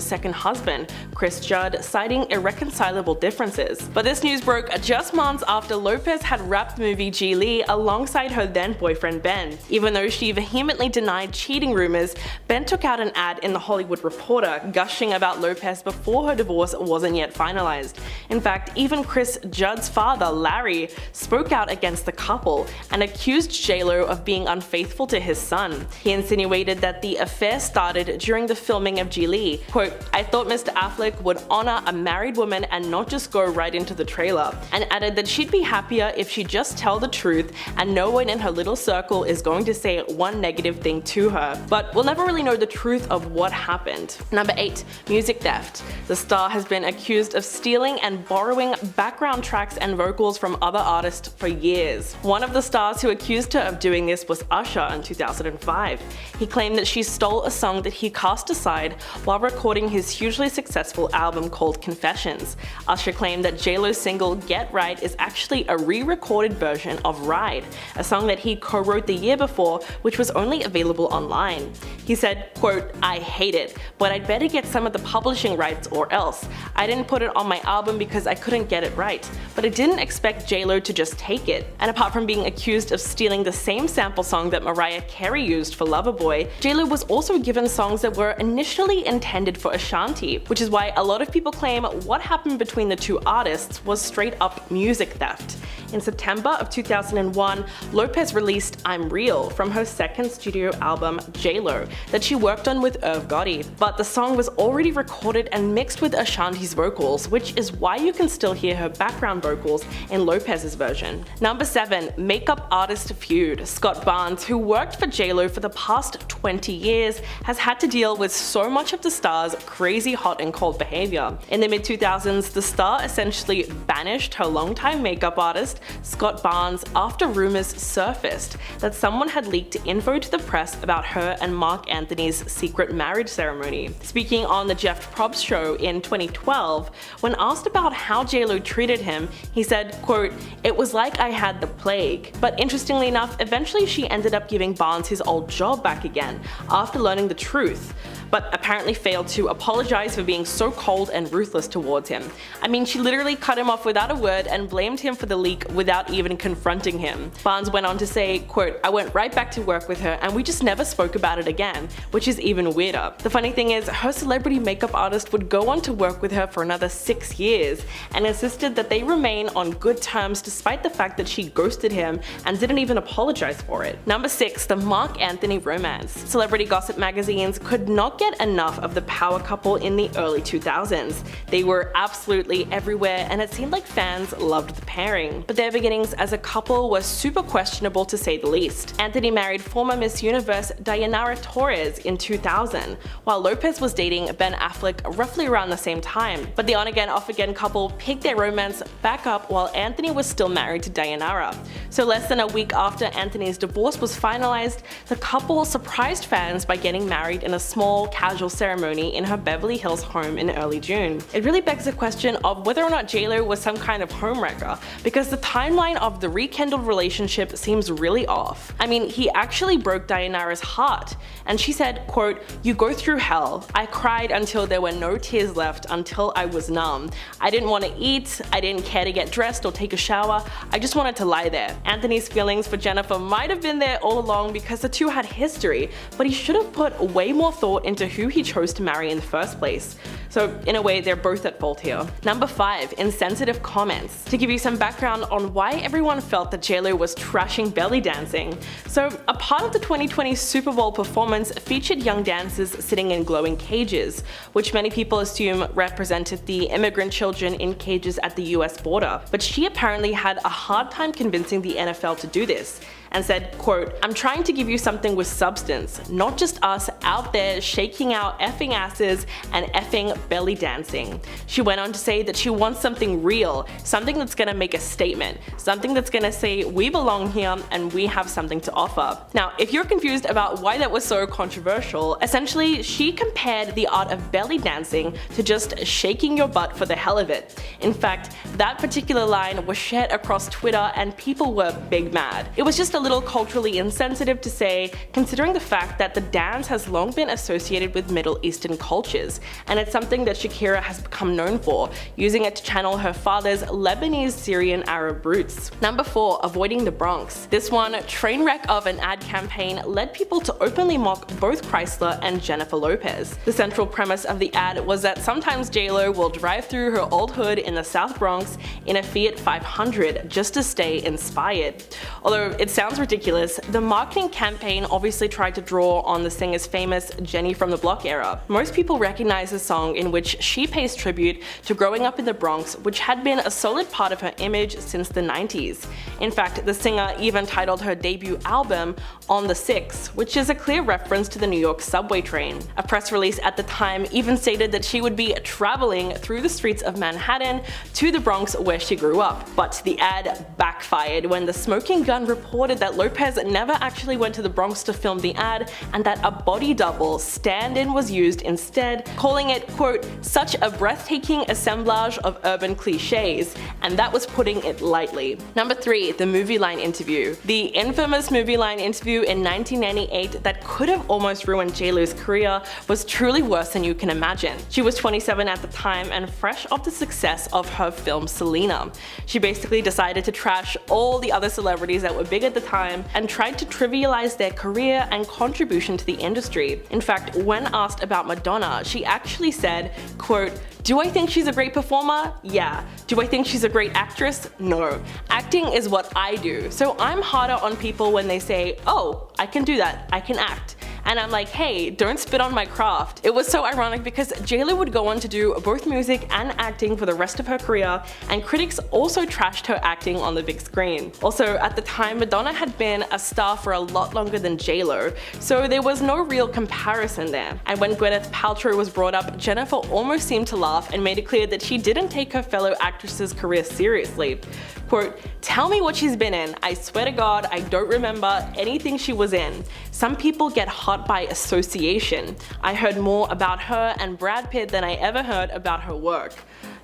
second husband, Chris Judd, citing irreconcilable differences. But this news broke just months after Lopez had wrapped the movie Glee alongside her then boyfriend Ben. Even though she vehemently denied cheating rumors, Ben took out an ad in The Hollywood Reporter gushing about Lopez before her divorce wasn't yet finalized. In fact, even Chris Judd's father, Larry, spoke out against the couple and accused JLo of being unfaithful to his son. He insinuated that the affair started during the filming of Glee. Quote, "I thought Mr. Affleck would honor a married woman and not just go right into the trailer," and added that she'd be happier if she'd just tell the truth and no one in her little circle is going to say one negative thing to her. But we'll never really know the truth of what happened. Number 8. Music theft. The star has been accused of stealing and borrowing background tracks and vocals from other artists for years. One of the stars who accused her of doing this was Usher in 2005. He claimed that she stole a song that he cast aside while recording his hugely successful album called Confessions. Usher claimed that JLo's single Get Right is actually a re-recorded version of Ride, a song that he co-wrote the year before, which was only available online. He said, quote, "I hate it, but I'd better get some of the publishing rights or else. I didn't put it on my album because I couldn't get it right, but I didn't expect JLo to just take it." And apart from being accused of stealing the same sample song that Mariah
Carey used for Loverboy, JLo was also given songs that were initially intended for Ashanti, which is why a lot of people claim what happened between the two artists was straight up music theft. In September of 2001, Lopez released I'm Real from her second studio album, JLo, that she worked on with Irv Gotti. But the song was already recorded and mixed with Ashanti's vocals, which is why you can still hear her background vocals in Lopez's version. Number 7. Makeup artist feud. Scott Barnes, who worked for JLo for the past 20 years, has had to deal with so much of the star's crazy hot and cold behavior. In the mid-2000s, the star essentially banished her longtime makeup artist, Scott Barnes, after rumors surfaced that someone had leaked info to the press about her and Mark Anthony's secret marriage ceremony. Speaking on the Jeff Probst show in 2012, when asked about how JLo treated him, he said, quote, "It was like I had the plague." But interestingly enough, eventually she ended up giving Barnes his old job back again after learning the truth, but apparently failed to apologize for being so cold and ruthless towards him. I mean, she literally cut him off without a word and blamed him for the leak without even confronting him. Barnes went on to say, quote, "I went right back to work with her and we just never spoke about it again," which is even weirder. The funny thing is, her celebrity makeup artist would go on to work with her for another 6 years and insisted that they remain on good terms despite the fact that she ghosted him and didn't even apologize for it. Number 6. The Mark Anthony romance. Celebrity gossip magazines could not get enough of the power couple in the early 2000s. They were absolutely everywhere and it seemed like fans loved the pairing. But their beginnings as a couple were super questionable to say the least. Anthony married former Miss Universe Dayanara Torres in 2000, while Lopez was dating Ben Affleck roughly around the same time. But the on-again, off-again couple picked their romance back up while Anthony was still married to Dayanara. So less than a week after Anthony's divorce was finalized, the couple surprised fans by getting married in a small, casual ceremony in her Beverly Hills home in early June. It really begs the question of whether or not JLo was some kind of homewrecker, because the timeline of the rekindled relationship seems really off. I mean, he actually broke Dayanara's heart, and she said, quote, "You go through hell. I cried until there were no tears left, until I was numb. I didn't want to eat, I didn't care to get dressed or take a shower, I just wanted to lie there." Anthony's feelings for Jennifer might have been there all along because the two had history, but he should have put way more thought into who he chose to marry in the first place. So in a way, they're both at fault here. Number 5. Insensitive comments. To give you some background on why everyone felt that JLo was trashing belly dancing. So a part of the 2020 Super Bowl performance featured young dancers sitting in glowing cages, which many people assume represented the immigrant children in cages at the US border. But she apparently had a hard time convincing the NFL to do this, and said, quote, "I'm trying to give you something with substance, not just us out there shaking out effing asses and effing belly dancing." She went on to say that she wants something real, something that's gonna make a statement, something that's gonna say we belong here and we have something to offer. Now, if you're confused about why that was so controversial, essentially she compared the art of belly dancing to just shaking your butt for the hell of it. In fact, that particular line was shared across Twitter and people were big mad. It was just a little culturally insensitive to say, considering the fact that the dance has long been associated with Middle Eastern cultures, and it's something that Shakira has become known for, using it to channel her father's Lebanese Syrian Arab roots. Number 4. Avoiding the Bronx. This one, train wreck of an ad campaign, led people to openly mock both Chrysler and Jennifer Lopez. The central premise of the ad was that sometimes JLo will drive through her old hood in the South Bronx in a Fiat 500 just to stay inspired. Although it sounds ridiculous, the marketing campaign obviously tried to draw on the singer's famous Jenny from the Block era. Most people recognize the song in which she pays tribute to growing up in the Bronx, which had been a solid part of her image since the 90s. In fact, the singer even titled her debut album On the 6, which is a clear reference to the New York subway train. A press release at the time even stated that she would be traveling through the streets of Manhattan to the Bronx where she grew up. But the ad backfired when the Smoking Gun reported that Lopez never actually went to the Bronx to film the ad and that a body double stand-in was used instead, calling it, quote, quote, such a breathtaking assemblage of urban cliches, and that was putting it lightly. Number 3, the movie line interview. The infamous movie line interview in 1998 that could have almost ruined JLo's career was truly worse than you can imagine. She was 27 at the time and fresh off the success of her film Selena. She basically decided to trash all the other celebrities that were big at the time and tried to trivialize their career and contribution to the industry. In fact, when asked about Madonna, she actually said, quote, do I think she's a great performer? Yeah. Do I think she's a great actress? No. Acting is what I do, so I'm harder on people when they say, oh, I can do that, I can act. And I'm like, hey, don't spit on my craft. It was so ironic because JLo would go on to do both music and acting for the rest of her career, and critics also trashed her acting on the big screen. Also, at the time, Madonna had been a star for a lot longer than JLo, so there was no real comparison there. And when Gwyneth Paltrow was brought up, Jennifer almost seemed to laugh and made it clear that she didn't take her fellow actress's career seriously. Quote, tell me what she's been in. I swear to God, I don't remember anything she was in. Some people get hot by association. I heard more about her and Brad Pitt than I ever heard about her work.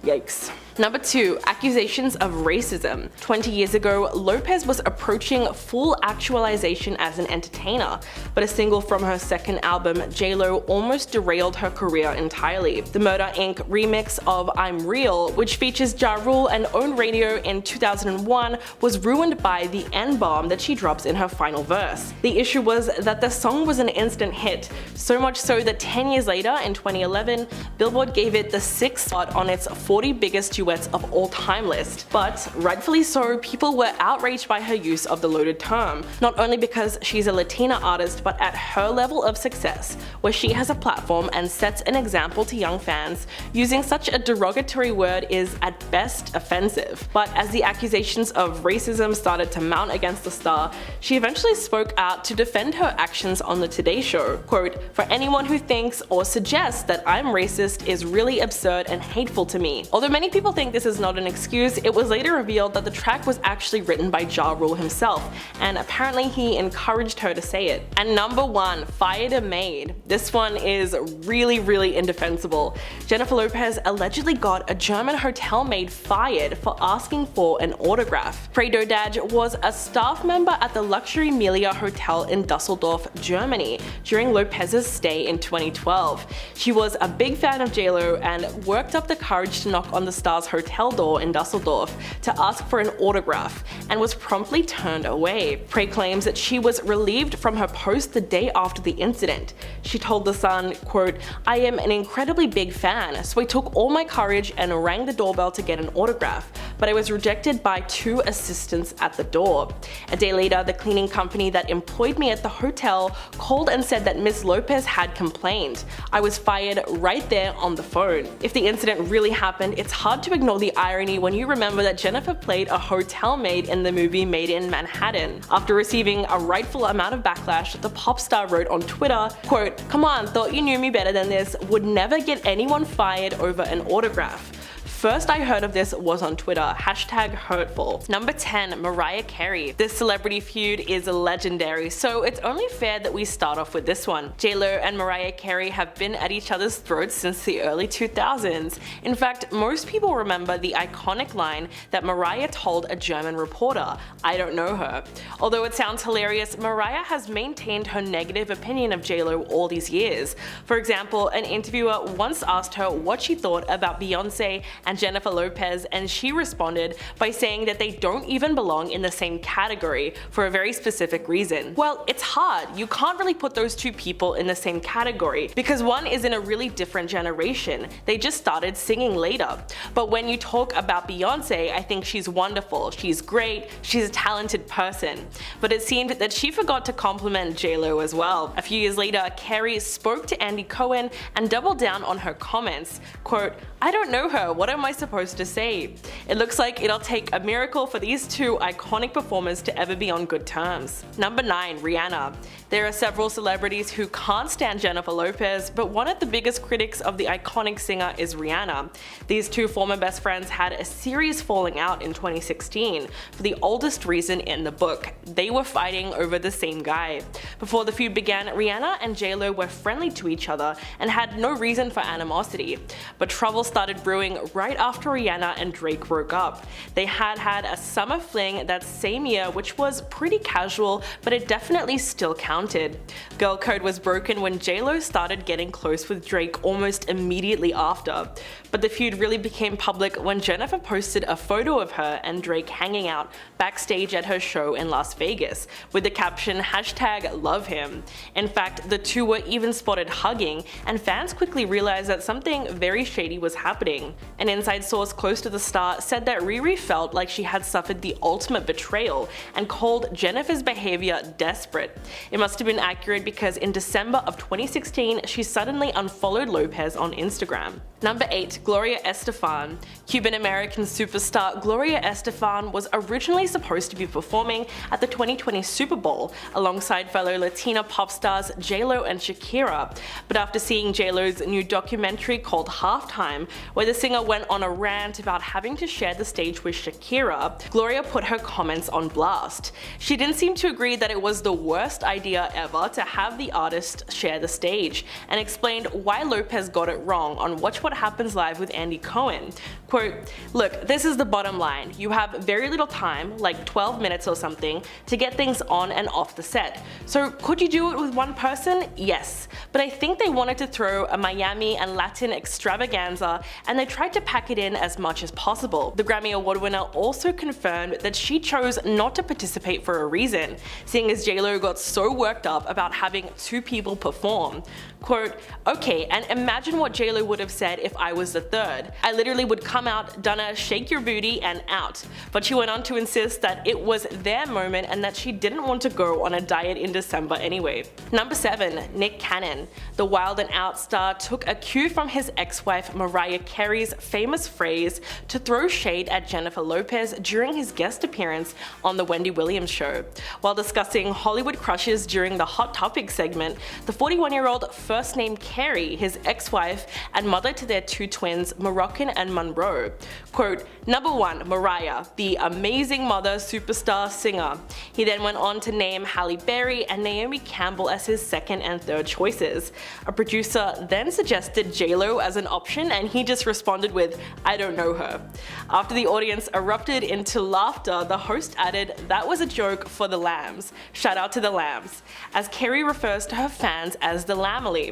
Yikes. Number 2, accusations of racism. 20 years ago, Lopez was approaching full actualization as an entertainer, but a single from her second album, JLo, almost derailed her career entirely. The Murder Inc. remix of I'm Real, which features Ja Rule and Own Radio in 2001, was ruined by the N-bomb that she drops in her final verse. The issue was that the song was an instant hit, so much so that 10 years later, in 2011, Billboard gave it the 6th spot on its 40 biggest duets of all time list. But rightfully so, people were outraged by her use of the loaded term, not only because she's a Latina artist, but at her level of success, where she has a platform and sets an example to young fans. Using such a derogatory word is at best offensive. But as the accusations of racism started to mount against the star, she eventually spoke out to defend her actions on the Today Show. Quote, for anyone who thinks or suggests that I'm racist is really absurd and hateful to me. Although many people think this is not an excuse, it was later revealed that the track was actually written by Ja Rule himself, and apparently he encouraged her to say it. And number 1, fired a maid. This one is really indefensible. Jennifer Lopez allegedly got a German hotel maid fired for asking for an autograph. Frey Dodaj was a staff member at the luxury Melia Hotel in Dusseldorf, Germany, during Lopez's stay in 2012. She was a big fan of JLo and worked up the courage to knock on the star's hotel door in Dusseldorf to ask for an autograph, and was promptly turned away. Frey claims that she was relieved from her post the day after the incident. She told The Sun, quote, I am an incredibly big fan, so I took all my courage and rang the doorbell to get an autograph, but I was rejected by 2 assistants at the door. A day later, the cleaning company that employed me at the hotel called and said that Ms. Lopez had complained. I was fired right there on the phone. If the incident really happened, it's hard to ignore the irony when you remember that Jennifer played a hotel maid in the movie Made in Manhattan. After receiving a rightful amount of backlash, the pop star wrote on Twitter, quote, come on, thought you knew me better than this, would never get anyone fired over an autograph. First I heard of this was on Twitter, #hurtful. Number 10, Mariah Carey. This celebrity feud is legendary, so it's only fair that we start off with this one. JLo and Mariah Carey have been at each other's throats since the early 2000s. In fact, most people remember the iconic line that Mariah told a German reporter, I don't know her. Although it sounds hilarious, Mariah has maintained her negative opinion of JLo all these years. For example, an interviewer once asked her what she thought about Beyonce and Jennifer Lopez, and she responded by saying that they don't even belong in the same category for a very specific reason. Well, it's hard. You can't really put those two people in the same category because one is in a really different generation. They just started singing later. But when you talk about Beyonce, I think she's wonderful, she's great, she's a talented person. But it seemed that she forgot to compliment JLo as well. A few years later, Carey spoke to Andy Cohen and doubled down on her comments. Quote, I don't know her, what am am I supposed to say? It looks like it'll take a miracle for these two iconic performers to ever be on good terms. Number 9. Rihanna. There are several celebrities who can't stand Jennifer Lopez, but one of the biggest critics of the iconic singer is Rihanna. These two former best friends had a serious falling out in 2016 for the oldest reason in the book. They were fighting over the same guy. Before the feud began, Rihanna and J-Lo were friendly to each other and had no reason for animosity. But trouble started brewing right after Rihanna and Drake broke up. They had a summer fling that same year, which was pretty casual, but it definitely still counted. Girl code was broken when J-Lo started getting close with Drake almost immediately after. But the feud really became public when Jennifer posted a photo of her and Drake hanging out backstage at her show in Las Vegas with the caption #LoveHim. In fact, the two were even spotted hugging, and fans quickly realized that something very shady was happening. An inside source close to the star said that Riri felt like she had suffered the ultimate betrayal and called Jennifer's behavior desperate. It must have been accurate because in December of 2016, she suddenly unfollowed Lopez on Instagram. Number 8. Gloria Estefan. Cuban-American superstar Gloria Estefan was originally supposed to be performing at the 2020 Super Bowl alongside fellow Latina pop stars J-Lo and Shakira, but after seeing J-Lo's new documentary called Halftime, where the singer went on a rant about having to share the stage with Shakira, Gloria put her comments on blast. She didn't seem to agree that it was the worst idea ever to have the artist share the stage, and explained why Lopez got it wrong on Watch What Happens Live with Andy Cohen. Quote, "Look, this is the bottom line. You have very little time, like 12 minutes or something, to get things on and off the set. So could you do it with one person? Yes. But I think they wanted to throw a Miami and Latin extravaganza, and they tried to pack it in as much as possible." The Grammy Award winner also confirmed that she chose not to participate for a reason, seeing as J-Lo got so worked up about having two people perform. Quote, "Okay, and imagine what J-Lo would have said if I was the third. I literally would come out, done a shake your booty and out." But she went on to insist that it was their moment and that she didn't want to go on a diet in December anyway. Number 7. Nick Cannon. The Wild 'N Out star took a cue from his ex-wife Mariah Carey's famous phrase to throw shade at Jennifer Lopez during his guest appearance on The Wendy Williams Show. While discussing Hollywood crushes during the Hot Topic segment, the 41-year-old first named Carey, his ex-wife and mother to their two twins, Moroccan and Monroe. Quote, "Number 1, Mariah, the amazing mother, superstar, singer." He then went on to name Halle Berry and Naomi Campbell as his second and third choices. A producer then suggested J-Lo as an option, and he just responded with, "I don't know her." After the audience erupted into laughter, the host added, "That was a joke for the lambs. Shout out to the lambs," as Carey refers to her fans as the Lamely.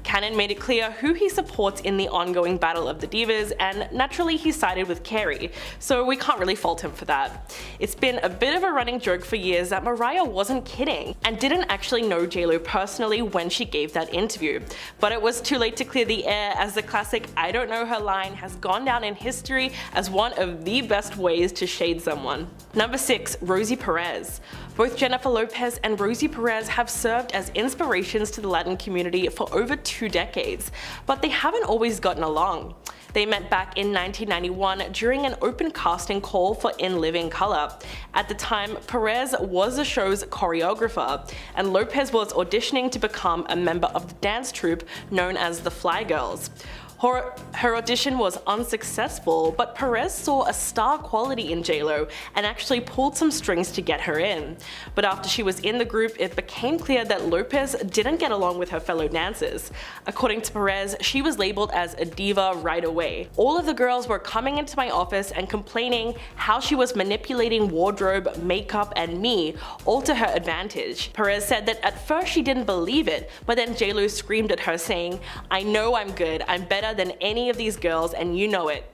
Cannon made it clear who he supports in the ongoing battle of the divas, and naturally he sided with Carey, so we can't really fault him for that. It's been a bit of a running joke for years that Mariah wasn't kidding and didn't actually know J-Lo personally when she gave that interview, but it was too late to clear the air, as the classic "I don't know her" line has gone down in history as one of the best ways to shade someone. Number 6. Rosie Perez. Both Jennifer Lopez and Rosie Perez have served as inspirations to the Latin community for over 2 decades, but they haven't always gotten along. They met back in 1991 during an open casting call for In Living Color. At the time, Perez was the show's choreographer, and Lopez was auditioning to become a member of the dance troupe known as the Fly Girls. Her audition was unsuccessful, but Perez saw a star quality in J-Lo and actually pulled some strings to get her in. But after she was in the group, it became clear that Lopez didn't get along with her fellow dancers. According to Perez, she was labeled as a diva right away. "All of the girls were coming into my office and complaining how she was manipulating wardrobe, makeup, and me, all to her advantage." Perez said that at first she didn't believe it, but then J-Lo screamed at her saying, "I know I'm good, I'm better than any of these girls and you know it."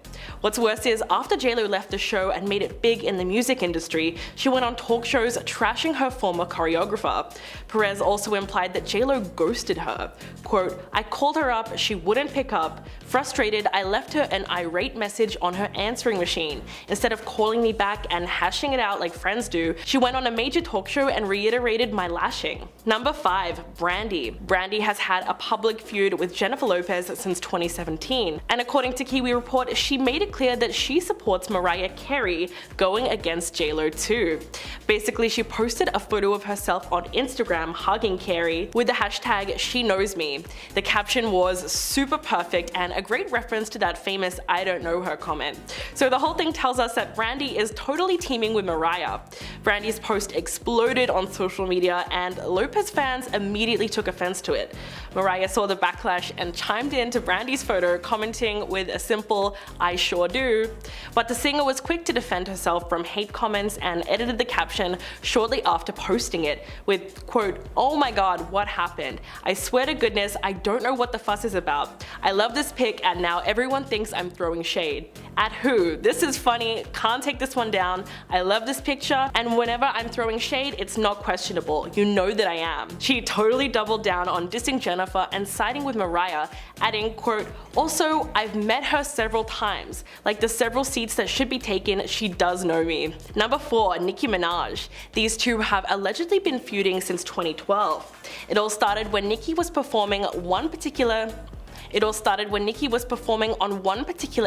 What's worse is, after J-Lo left the show and made it big in the music industry, she went on talk shows trashing her former choreographer. Perez also implied that J-Lo ghosted her. Quote, "I called her up, she wouldn't pick up. Frustrated, I left her an irate message on her answering machine. Instead of calling me back and hashing it out like friends do, she went on a major talk show and reiterated my lashing." Number 5. Brandy. Brandy has had a public feud with Jennifer Lopez since 2017, and according to Kiwi Report, she made made it clear that she supports Mariah Carey going against JLo too. Basically, she posted a photo of herself on Instagram hugging Carey with the hashtag #SheKnowsMe. The caption was super perfect and a great reference to that famous "I don't know her" comment. So the whole thing tells us that Brandy is totally teaming with Mariah. Brandy's post exploded on social media and Lopez fans immediately took offense to it. Mariah saw the backlash and chimed in to Brandy's photo, commenting with a simple "I sure do." But the singer was quick to defend herself from hate comments and edited the caption shortly after posting it with, quote, "Oh my god, what happened? I swear to goodness, I don't know what the fuss is about. I love this pic and now everyone thinks I'm throwing shade. At who? This is funny, can't take this one down. I love this picture and whenever I'm throwing shade, it's not questionable. You know that I am." She totally doubled down on dissing Jennifer and siding with Mariah, adding, quote, "Also, I've met her several times. Like the several seats that should be taken, she does know me." Number 4, Nicki Minaj. These two have allegedly been feuding since 2012. It all started when Nicki was performing on one particular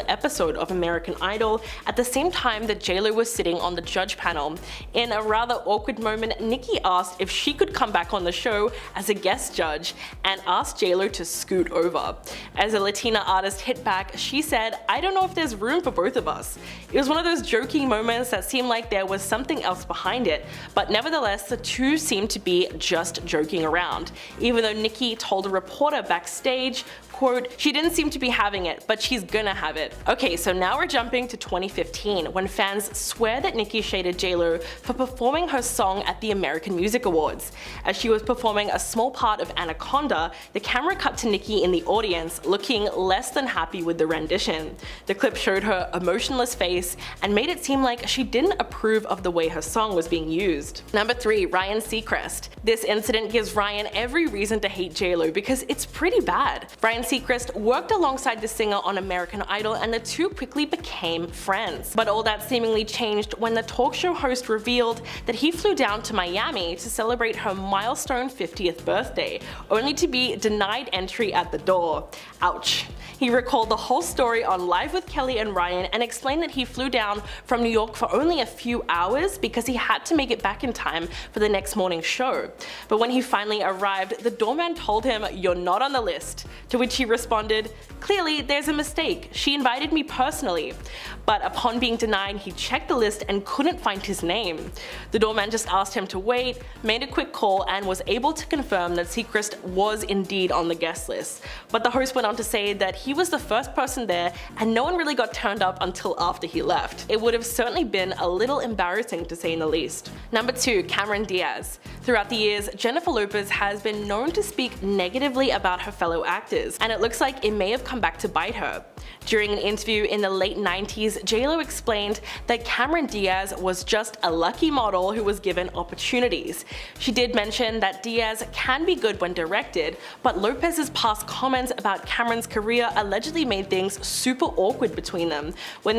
episode of American Idol at the same time that JLo was sitting on the judge panel. In a rather awkward moment, Nicki asked if she could come back on the show as a guest judge and asked JLo to scoot over. As a Latina artist hit back, she said, "I don't know if there's room for both of us." It was one of those joking moments that seemed like there was something else behind it, but nevertheless the two seemed to be just joking around, even though Nicki told a reporter backstage, quote, "She didn't seem to be having it, but she's gonna have it." Okay, so now we're jumping to 2015 when fans swear that Nicki shaded JLo for performing her song at the American Music Awards. As she was performing a small part of Anaconda, the camera cut to Nicki in the audience looking less than happy with the rendition. The clip showed her emotionless face and made it seem like she didn't approve of the way her song was being used. Number 3, Ryan Seacrest. This incident gives Ryan every reason to hate JLo because it's pretty bad. Ryan Seacrest worked alongside the singer on American Idol and the two quickly became friends. But all that seemingly changed when the talk show host revealed that he flew down to Miami to celebrate her milestone 50th birthday, only to be denied entry at the door. Ouch. He recalled the whole story on Live with Kelly and Ryan and explained that he flew down from New York for only a few hours because he had to make it back in time for the next morning's show. But when he finally arrived, the doorman told him, "You're not on the list," to which he responded, "Clearly, there's a mistake. She invited me personally." But upon being denied, he checked the list and couldn't find his name. The doorman just asked him to wait, made a quick call, and was able to confirm that Seacrest was indeed on the guest list. But the host went on to say that he was the first person there and no one really got turned up until after he left. It would have certainly been a little embarrassing to say the least. Number 2, Cameron Diaz. Throughout the years, Jennifer Lopez has been known to speak negatively about her fellow actors, and it looks like it may have come back to bite her. During an interview in the late 90s, JLo explained that Cameron Diaz was just a lucky model who was given opportunities. She did mention that Diaz can be good when directed, but Lopez's past comments about Cameron's career allegedly made things super awkward between them when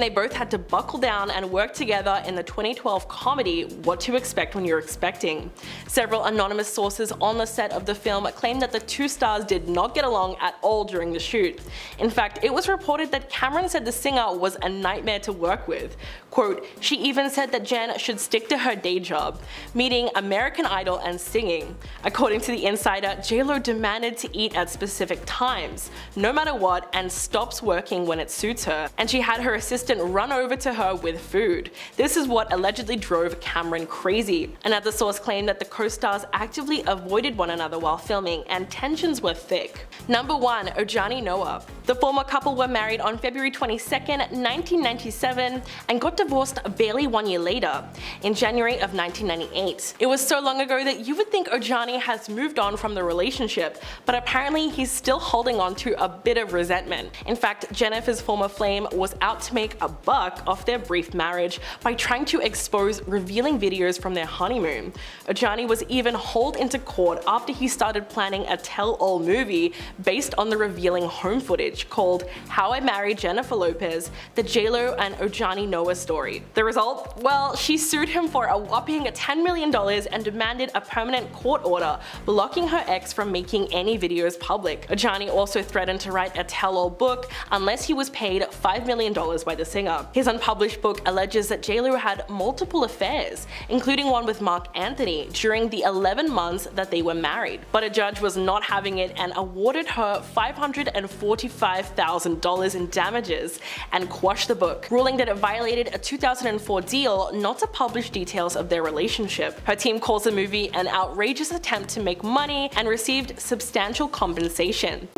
they both had to buckle down and work together in the 2012 comedy What to Expect When You're Expecting. Several anonymous sources on the set of the film claimed that the two stars did not get along at all during the shoot. In fact, it was reported that Cameron said the singer was a nightmare to work with. Quote, "She even said that Jen should stick to her day job, meaning American Idol and singing." According to The Insider, JLo demanded to eat at specific times, no matter what, and stops working when it suits her, and she had her assistant run over to her with food. This is what allegedly drove Cameron crazy. Another source claimed that the co-stars actively avoided one another while filming, and tensions were thick. Number 1, Ojani Noah. The former couple were married on February 22nd, 1997, and got divorced barely 1 year later, in January of 1998. It was so long ago that you would think Ojani has moved on from the relationship, but apparently he's still holding on to a bit of resentment. In fact, Jennifer's former flame was out to make make a buck off their brief marriage by trying to expose revealing videos from their honeymoon. Ojani was even hauled into court after he started planning a tell-all movie based on the revealing home footage called How I Married Jennifer Lopez, the JLo and Ojani Noah story. The result? Well, she sued him for a whopping $10 million and demanded a permanent court order blocking her ex from making any videos public. Ojani also threatened to write a tell-all book unless he was paid $5 million by the singer. His unpublished book alleges that JLo had multiple affairs, including one with Mark Anthony during the 11 months that they were married. But a judge was not having it and awarded her $545,000 in damages and quashed the book, ruling that it violated a 2004 deal not to publish details of their relationship. Her team calls the movie an outrageous attempt to make money and received substantial compensation.